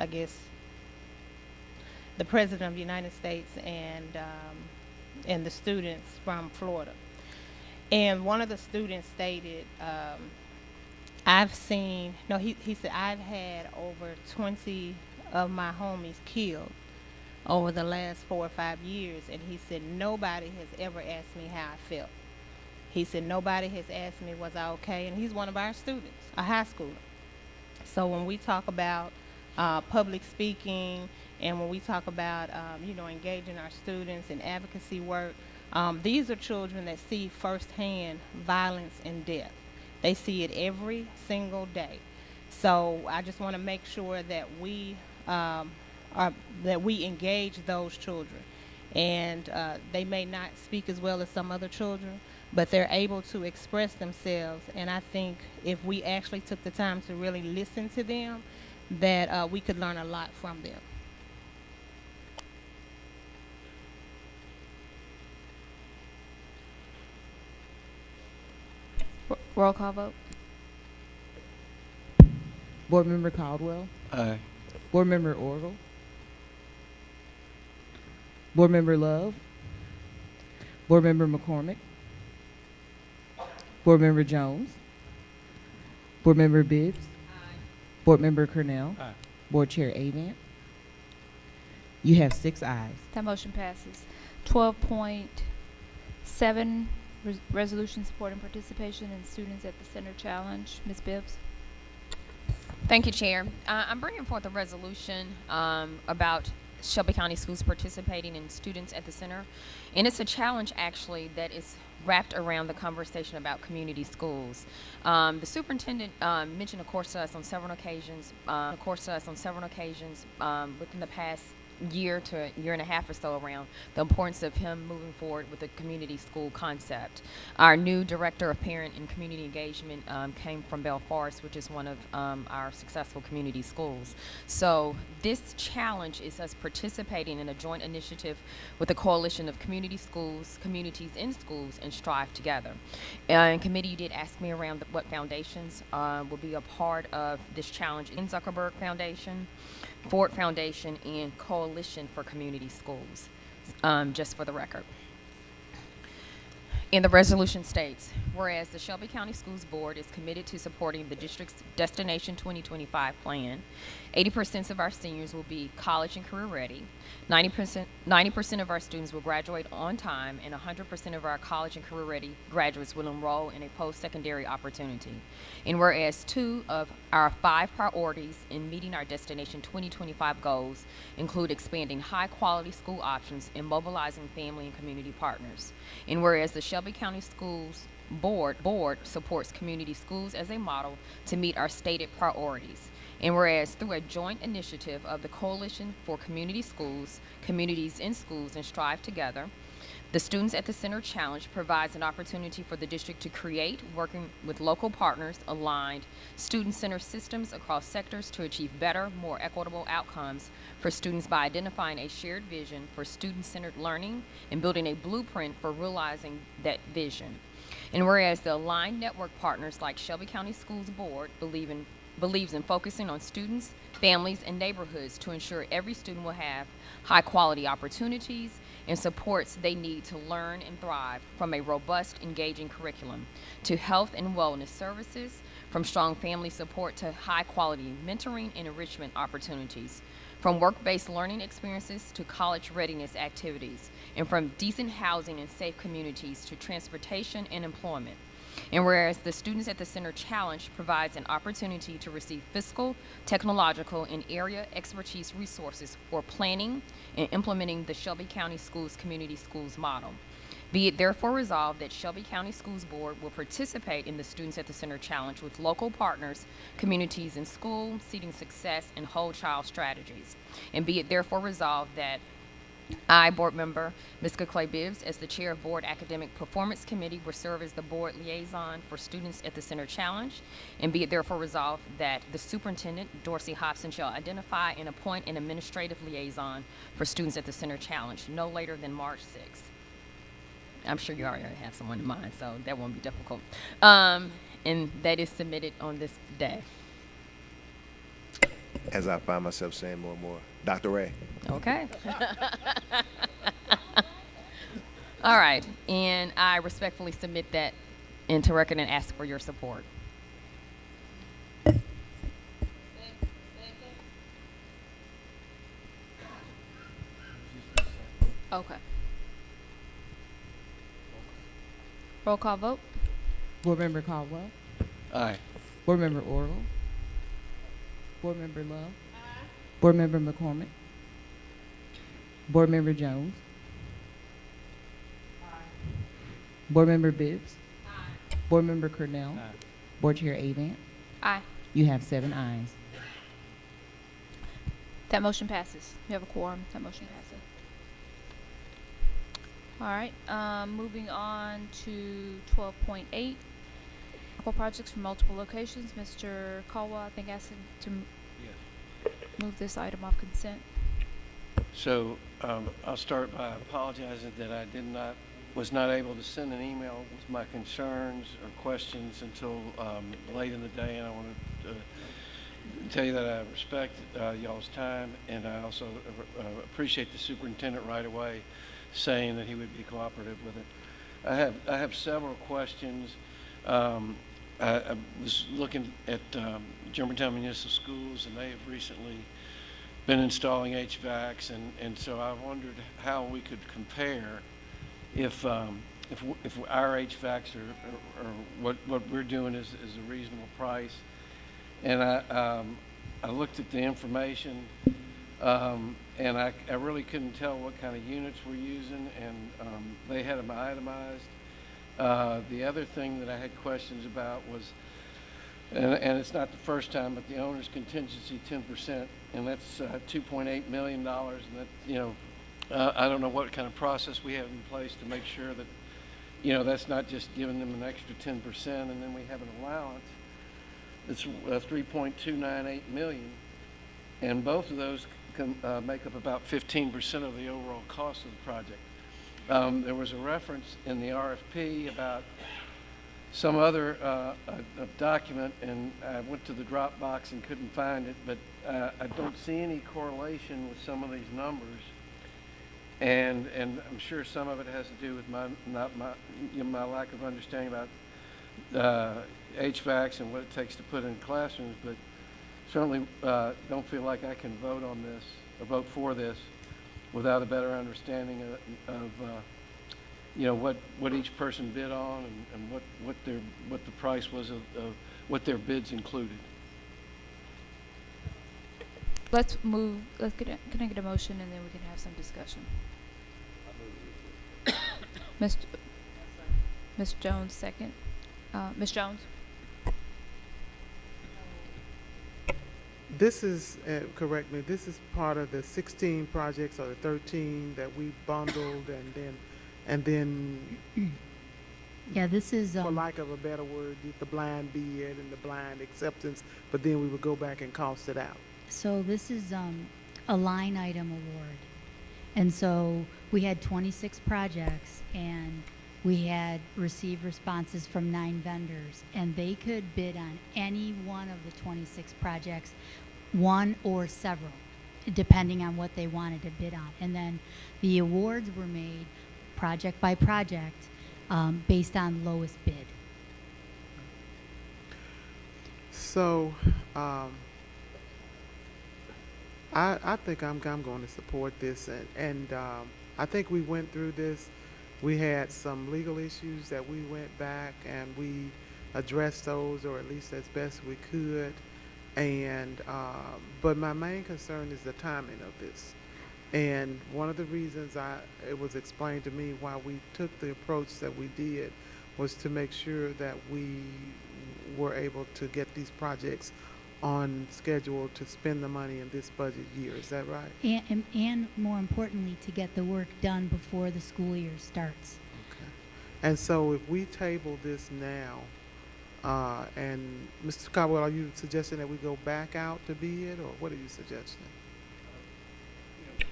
guess, the President of the United States and the students from Florida. And one of the students stated, he said, I've had over 20 of my homies killed over the last 4 or 5 years. And he said, nobody has ever asked me how I felt. He said, nobody has asked me, was I okay? And he's one of our students, a high schooler. So when we talk about public speaking, and when we talk about, engaging our students in advocacy work, these are children that see firsthand violence and death. They see it every single day. So I just want to make sure that we engage those children. And they may not speak as well as some other children, but they're able to express themselves. And I think if we actually took the time to really listen to them, that we could learn a lot from them. Roll call vote. Board Member Caldwell. Aye. Board Member Orgel. Board Member Love. Board Member McCormick. Board Member Jones. Board Member Bibbs. Aye. Board Member Cornell. Aye. Board Chair Avant. You have 6 ayes. That motion passes. 12.7, resolution supporting participation in Students at the Center Challenge. Ms. Bibbs? Thank you, Chair. I'm bringing forth a resolution about Shelby County Schools participating in Students at the Center. And it's a challenge, actually, that is wrapped around the conversation about community schools. The superintendent mentioned, of course, to us on several occasions, within the past year to a year and a half or so around the importance of him moving forward with the community school concept. Our new director of parent and community engagement came from Bell Forest, which is one of our successful community schools. So this challenge is us participating in a joint initiative with a coalition of community schools, communities in schools, and Strive Together. In committee, you did ask me around what foundations will be a part of this challenge. In Zuckerberg Foundation, Ford Foundation, and Coalition for Community Schools, just for the record. And the resolution states, whereas the Shelby County Schools Board is committed to supporting the district's Destination 2025 plan, 80% of our seniors will be college and career ready, 90% of our students will graduate on time, and 100% of our college and career ready graduates will enroll in a post-secondary opportunity. And whereas 2 of our 5 priorities in meeting our Destination 2025 goals include expanding high-quality school options and mobilizing family and community partners. And whereas the Shelby County Schools Board supports community schools as a model to meet our stated priorities. And whereas through a joint initiative of the Coalition for Community Schools, Communities in Schools, and Strive Together, the Students at the Center Challenge provides an opportunity for the district to create, working with local partners, aligned student-centered systems across sectors to achieve better, more equitable outcomes for students by identifying a shared vision for student-centered learning and building a blueprint for realizing that vision. And whereas the aligned network partners like Shelby County Schools Board believe in believes in focusing on students, families, and neighborhoods to ensure every student will have high quality opportunities and supports they need to learn and thrive, from a robust, engaging curriculum to health and wellness services, from strong family support to high quality mentoring and enrichment opportunities, from work-based learning experiences to college readiness activities, and from decent housing and safe communities to transportation and employment. And whereas the Students at the Center Challenge provides an opportunity to receive fiscal, technological, and area expertise resources for planning and implementing the Shelby County Schools Community Schools model. Be it therefore resolved that Shelby County Schools Board will participate in the Students at the Center Challenge with local partners, communities in school, seeding success, and whole child strategies. And be it therefore resolved that I, Board Member Ms. Clay Bibbs, as the Chair of Board Academic Performance Committee, will serve as the Board Liaison for Students at the Center Challenge. And be it therefore resolved that the Superintendent, Dorsey Hobson, shall identify and appoint an Administrative Liaison for Students at the Center Challenge no later than March 6th. I'm sure you already have someone in mind, so that won't be difficult. And that is submitted on this day. As I find myself saying more and more, Dr. Ray. Okay. All right, and I respectfully submit that into record and ask for your support. Okay. Roll call vote. Board Member Caldwell. Aye. Board Member Orville. Board Member Love. Board Member McCormick. Board Member Jones. Board Member Bibbs. Board Member Cornell. Board Chair Avant. Aye. You have 7 ayes. That motion passes. You have a quorum. That motion passes. All right. Moving on to 12.8. Couple projects from multiple locations. Mr. Caldwell, I think, asked him to move this item off consent. So I'll start by apologizing that I was not able to send an email with my concerns or questions until late in the day, and I want to tell you that I respect y'all's time, and I also appreciate the superintendent right away saying that he would be cooperative with it. I have several questions. I was looking at Germantown Municipal Schools, and they have recently been installing HVACs, and so I wondered how we could compare if our HVACs or what we're doing is a reasonable price. And I looked at the information, and I really couldn't tell what kind of units we're using, and they had them itemized. The other thing that I had questions about was, and it's not the first time, but the owner's contingency 10%, and that's $2.8 million, and that, I don't know what kind of process we have in place to make sure that, that's not just giving them an extra 10%, and then we have an allowance that's $3.298 million, and both of those can make up about 15% of the overall cost of the project. There was a reference in the RFP about some other a document, and I went to the Dropbox and couldn't find it, but I don't see any correlation with some of these numbers, and I'm sure some of it has to do with my lack of understanding about HVACs and what it takes to put in classrooms, but certainly don't feel like I can vote on this or vote for this without a better understanding of what each person bid on and what the price was of what their bids included. Let's move. Can I get a motion, and then we can have some discussion. Ms. Jones, second. Ms. Jones. This is, correct me, this is part of the 16 projects or the 13 that we bundled and then Yeah, this is, for lack of a better word, the blind bid and the blind acceptance, but then we would go back and cost it out. so this is, a line item award. And so we had 26 projects, and we had received responses from 9 vendors, and they could bid on any one of the 26 projects, one or several, depending on what they wanted to bid on. And then the awards were made project by project, based on lowest bid. So, I think I'm going to support this, and I think we went through this. We had some legal issues that we went back and we addressed those, or at least as best we could. And but my main concern is the timing of this. And one of the reasons it was explained to me why we took the approach that we did was to make sure that we were able to get these projects on schedule to spend the money in this budget year. Is that right? And more importantly, to get the work done before the school year starts. Okay. And so if we table this now, and Mr. Caldwell, are you suggesting that we go back out to bid, or what are you suggesting?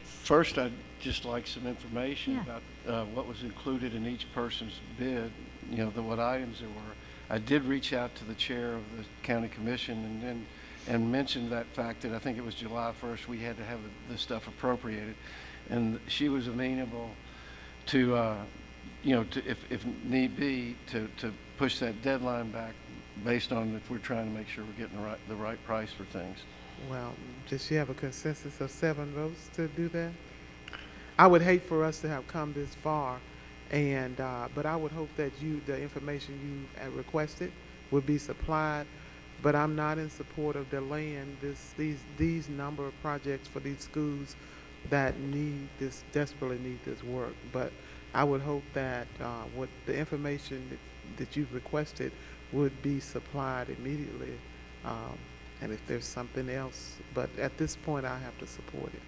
First, I'd just like some information Yeah. about what was included in each person's bid, what items there were. I did reach out to the chair of the county commission and mentioned that fact that I think it was July 1st we had to have this stuff appropriated. And she was amenable to, if need be, to push that deadline back based on if we're trying to make sure we're getting the right price for things. Well, does she have a consensus of 7 votes to do that? I would hate for us to have come this far, and but I would hope that the information you requested would be supplied. But I'm not in support of delaying these number of projects for these schools that desperately need this work. But I would hope that what the information that you've requested would be supplied immediately. And if there's something else, but at this point, I have to support it.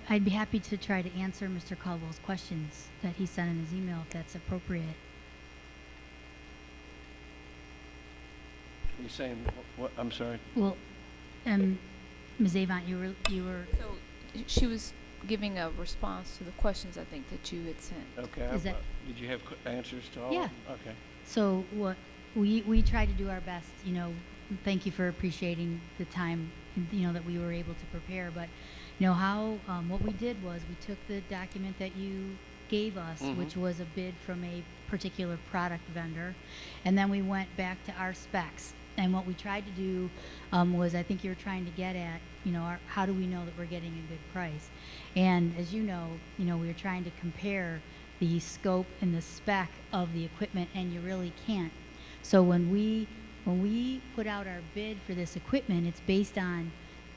I'd be happy to try to answer Mr. Caldwell's questions that he sent in his email, if that's appropriate. You're saying what? I'm sorry. Well, Ms. Avant, you were. So she was giving a response to the questions I think that you had sent. Okay. Did you have answers to all? Yeah. Of them? Okay. So what we try to do our best. Thank you for appreciating the time, that we were able to prepare. But what we did was we took the document that you gave us, which was a bid from a particular product vendor, and then we went back to our specs. And what we tried to do was, I think you were trying to get at, how do we know that we're getting a good price? And as we were trying to compare the scope and the spec of the equipment, and you really can't. So when we put out our bid for this equipment, it's based on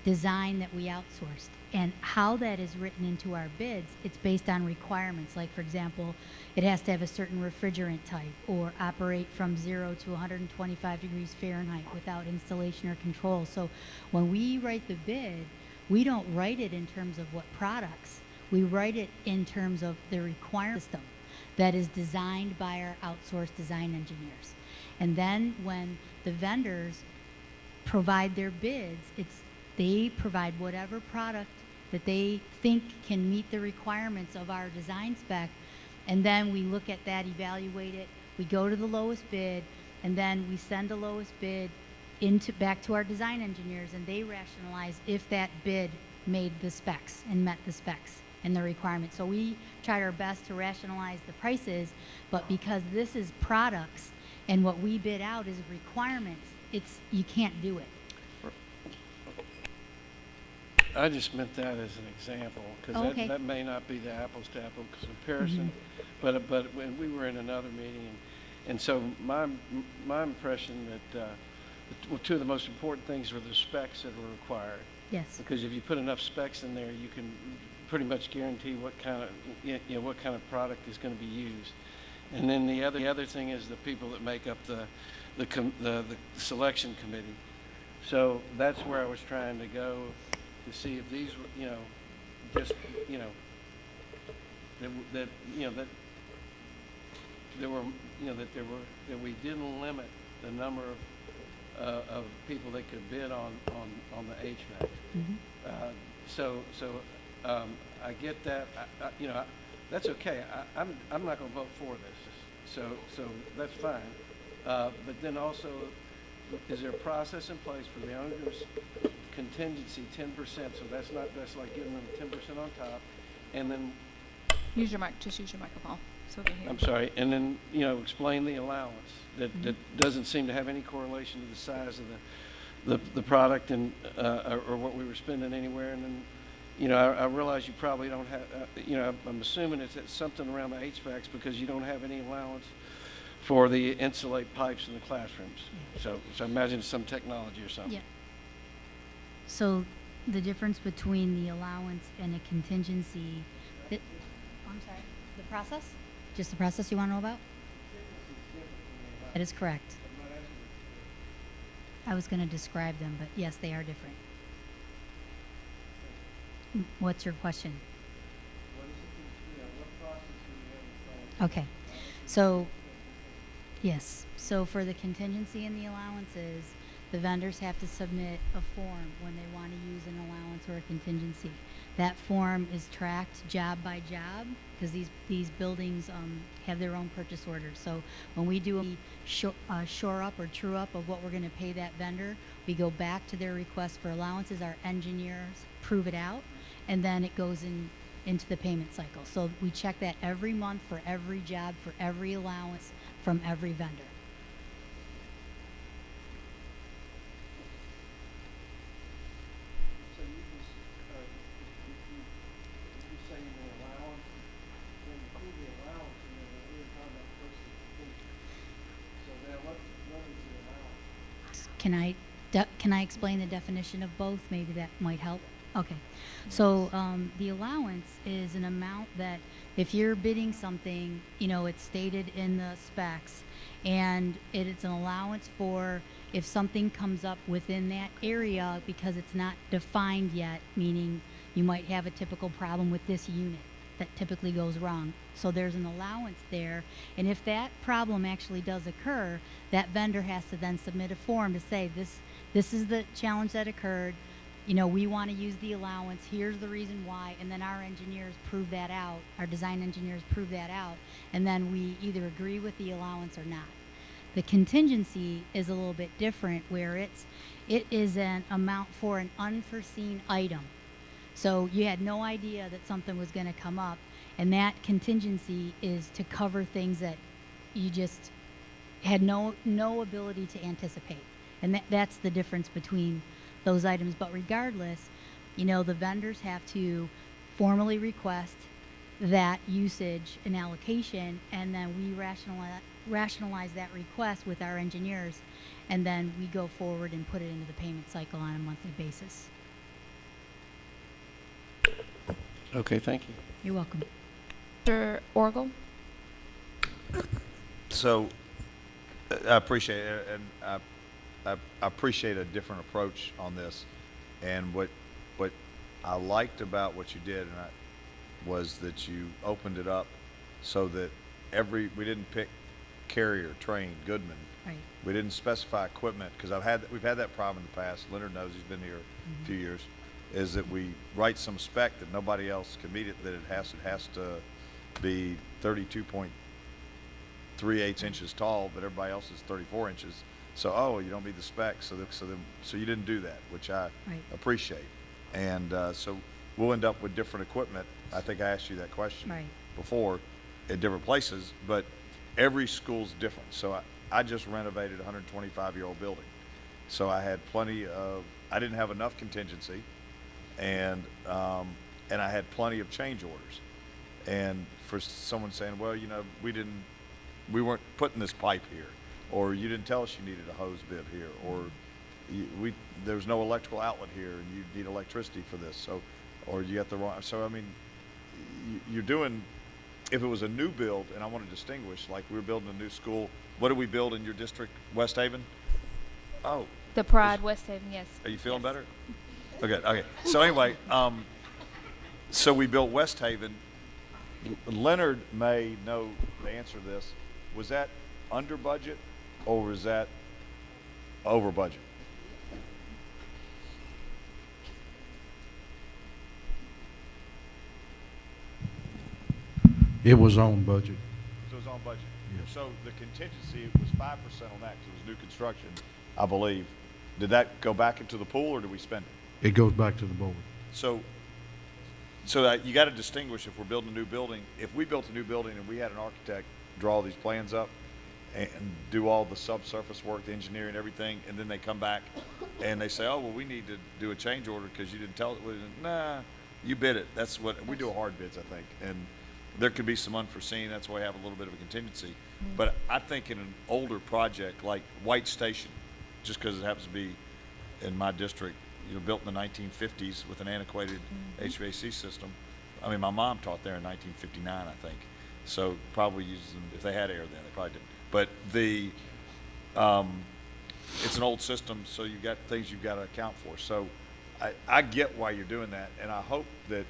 design that we outsourced. And how that is written into our bids, it's based on requirements. Like, for example, it has to have a certain refrigerant type or operate from 0 to 125 degrees Fahrenheit without installation or control. So when we write the bid, we don't write it in terms of what products. We write it in terms of the requirement system that is designed by our outsourced design engineers. And then when the vendors provide their bids, they provide whatever product that they think can meet the requirements of our design spec, and then we look at that, evaluate it, we go to the lowest bid, and then we send the lowest bid back to our design engineers, and they rationalize if that bid made the specs and met the specs and the requirements. So we tried our best to rationalize the prices, but because this is products and what we bid out is requirements, you can't do it. I just meant that as an example, because Okay. that may not be the apples to apples comparison, but when we were in another meeting, and so my impression that two of the most important things were the specs that were required. Yes. Because if you put enough specs in there, you can pretty much guarantee what kind of product is going to be used. And then the other thing is the people that make up the selection committee. So that's where I was trying to go, to see if these were, that we didn't limit the number of people that could bid on the HVAC. So I get that. That's okay. I'm not going to vote for this. So that's fine. But then also, is there a process in place for the owner's contingency 10%? So that's like giving them 10% on top, and then Use your mic. Just use your microphone so we can hear. I'm sorry, and then explain the allowance that doesn't seem to have any correlation to the size of the product and or what we were spending anywhere. And then I realize you probably don't have I'm assuming it's something around the HVACs because you don't have any allowance for the insulate pipes in the classrooms. So I imagine it's some technology or something. Yeah. So the difference between the allowance and a contingency, I'm sorry, the process? Just the process you want to know about? That is correct. I was going to describe them, but yes, they are different. What's your question? Okay. So, yes. So for the contingency and the allowances, the vendors have to submit a form when they want to use an allowance or a contingency. That form is tracked job by job because these buildings have their own purchase orders. So when we do a shore up or true up of what we're going to pay that vendor, we go back to their request for allowances. Our engineers prove it out, and then it goes into the payment cycle. So we check that every month for every job, for every allowance from every vendor. Can I explain the definition of both? Maybe that might help. Okay. So the allowance is an amount that if you're bidding something, it's stated in the specs, and it's an allowance for if something comes up within that area because it's not defined yet, meaning you might have a typical problem with this unit that typically goes wrong. So there's an allowance there, and if that problem actually does occur, that vendor has to then submit a form to say this is the challenge that occurred. We want to use the allowance. Here's the reason why, and then our engineers prove that out. Our design engineers prove that out, and then we either agree with the allowance or not. The contingency is a little bit different, where it is an amount for an unforeseen item. So you had no idea that something was going to come up, and that contingency is to cover things that you just had no ability to anticipate. And that's the difference between those items. But regardless, the vendors have to formally request that usage and allocation, and then we rationalize that request with our engineers, and then we go forward and put it into the payment cycle on a monthly basis. Okay, thank you. You're welcome. Mr. Orgel? So I appreciate it, and I appreciate a different approach on this. And what I liked about what you did was that you opened it up so that we didn't pick Carrier, Train, Goodman. Right. We didn't specify equipment, because we've had that problem in the past. Leonard knows, he's been here a few years. Is that we write some spec that nobody else can meet it, that it has to be 32.38 inches tall, but everybody else is 34 inches. So, you don't meet the spec, so you didn't do that, which I appreciate. And so we'll end up with different equipment. I think I asked you that question before, in different places, but every school's different. So I just renovated a 125-year-old building. So I had I didn't have enough contingency, and I had plenty of change orders. And for someone saying, well, we weren't putting this pipe here, or you didn't tell us you needed a hose bib here, or there's no electrical outlet here and you need electricity for this, or you got the wrong. So I mean, you're doing. If it was a new build, and I want to distinguish, like we were building a new school. What did we build in your district, West Haven? Oh, the Pride West Haven. Yes. Are you feeling better? Okay. So anyway, so we built West Haven. Leonard may know the answer to this. Was that under budget, or was that over budget? It was on budget. So it was on budget. Yes. So the contingency was 5% on that because it was new construction, I believe. Did that go back into the pool or did we spend it? It goes back to the board. So you got to distinguish if we're building a new building. If we built a new building and we had an architect draw these plans up and do all the subsurface work, the engineering, everything, and then they come back and they say, oh, well, we need to do a change order because you didn't tell it. Nah, you bid it. That's what we do, a hard bids, I think. And there could be some unforeseen. That's why we have a little bit of a contingency. But I think in an older project like White Station, just because it happens to be in my district, built in the 1950s with an antiquated HVAC system. I mean, my mom taught there in 1959, I think. So probably uses them, if they had air then, they probably didn't. But it's an old system, so you got things you've got to account for. So I get why you're doing that, and I hope that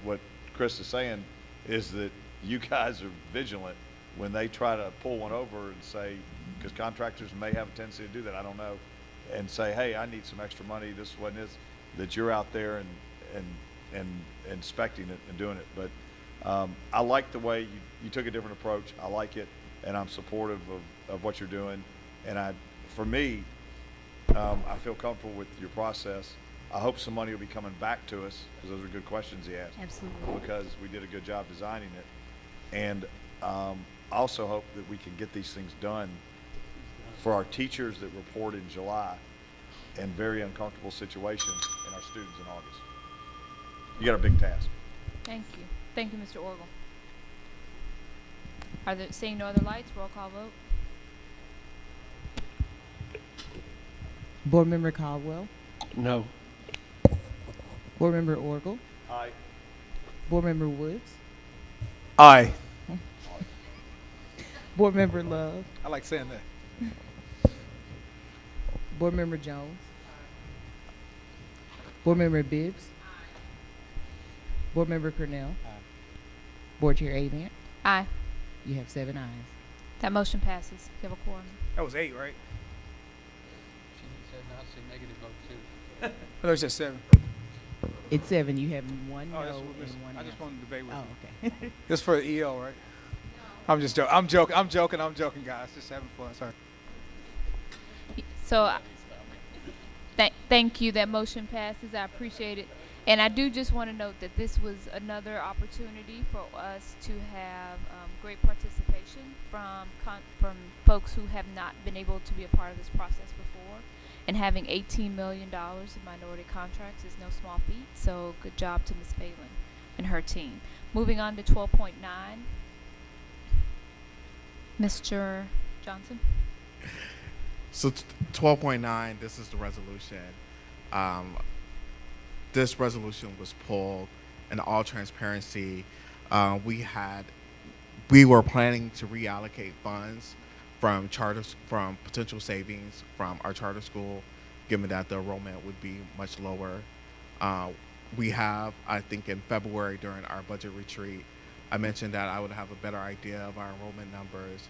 what Chris is saying is that you guys are vigilant when they try to pull one over and say, because contractors may have a tendency to do that, I don't know, and say, hey, I need some extra money, this is what it is, that you're out there and inspecting it and doing it. But I like the way you took a different approach. I like it, and I'm supportive of what you're doing. And for me, I feel comfortable with your process. I hope some money will be coming back to us, because those are good questions he asked. Absolutely. Because we did a good job designing it. And I also hope that we can get these things done for our teachers that report in July in very uncomfortable situations and our students in August. You got a big task. Thank you. Thank you, Mr. Orgel. Are there, seeing no other lights, roll call vote? Board Member Caldwell. No. Board Member Orgel. Aye. Board Member Woods. Aye. Board Member Love. I like saying that. Board Member Jones. Board Member Bibbs. Board Member Cornell. Board Chair Avent. Aye. You have 7 ayes. That motion passes. You have a quorum. That was 8, right? She said not to negative vote too. I thought it said 7. It's 7. You have 1 Oh, no that's and what this, 1 I just absent. wanted to debate with Oh, you. okay. This for the EO, right? I'm just joking. I'm joking, guys. Just having fun. Sorry. So, thank you. That motion passes. I appreciate it. And I do just want to note that this was another opportunity for us to have great participation from folks who have not been able to be a part of this process before. And having $18 million in minority contracts is no small feat. So good job to Ms. Phelan and her team. Moving on to 12.9. Mr. Johnson. So 12.9, this is the resolution. This resolution was pulled in all transparency. We were planning to reallocate funds from potential savings from our charter school, given that the enrollment would be much lower. We have, I think in February during our budget retreat, I mentioned that I would have a better idea of our enrollment numbers,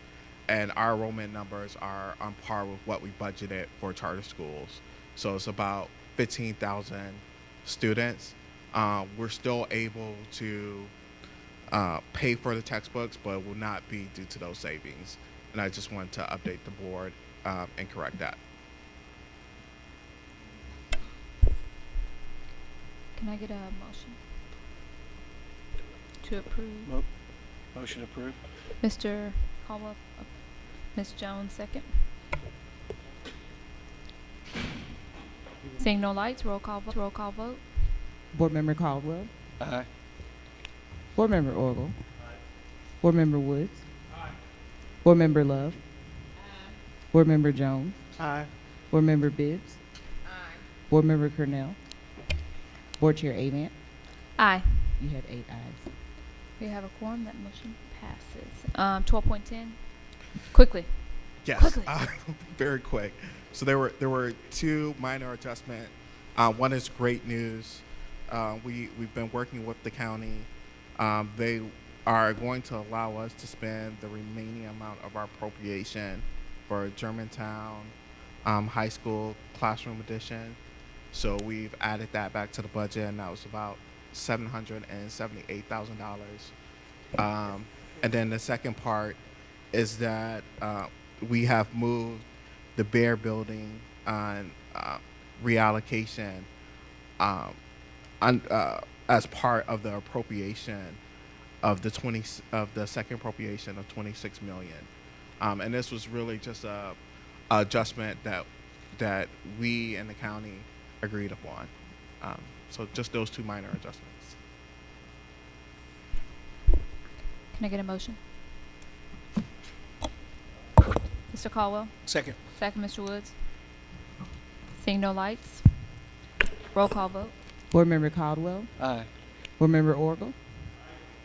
and our enrollment numbers are on par with what we budgeted for charter schools. So it's about 15,000 students. We're still able to pay for the textbooks, but it will not be due to those savings. And I just wanted to update the board and correct that. Can I get a motion to approve? Motion approved. Mr. Caldwell, Ms. Jones, second. Seeing no lights, roll call vote. Board Member Caldwell. Aye. Board Member Orgel. Board Member Woods. Board Member Love. Board Member Jones. Aye. Board Member Bibbs. Board Member Cornell. Board Chair Avent. Aye. You have 8 ayes. We have a quorum. That motion passes. 12.10. Quickly. Yes. Quickly. Very quick. So there were 2 minor adjustments. One is great news. We've been working with the county. They are going to allow us to spend the remaining amount of our appropriation for Germantown High School Classroom Edition. So we've added that back to the budget, and that was about $778,000. And then the second part is that we have moved the Bear Building on reallocation as part of the appropriation of the second appropriation of 26 million. And this was really just a adjustment that we and the county agreed upon. So just those two minor adjustments. Can I get a motion? Mr. Caldwell? Second. Second, Mr. Woods. Seeing no lights. Roll call vote. Board Member Caldwell. Aye. Board Member Orgel.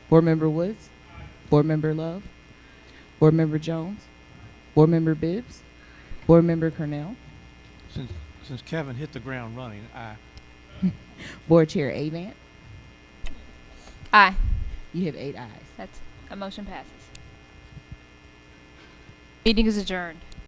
Board Member Woods. Board Member Love. Board Member Jones. Board Member Bibbs. Board Member Cornell. Since Kevin hit the ground running, Board Chair Avant. Aye. You have 8 ayes. That's a motion passes. Meeting is adjourned.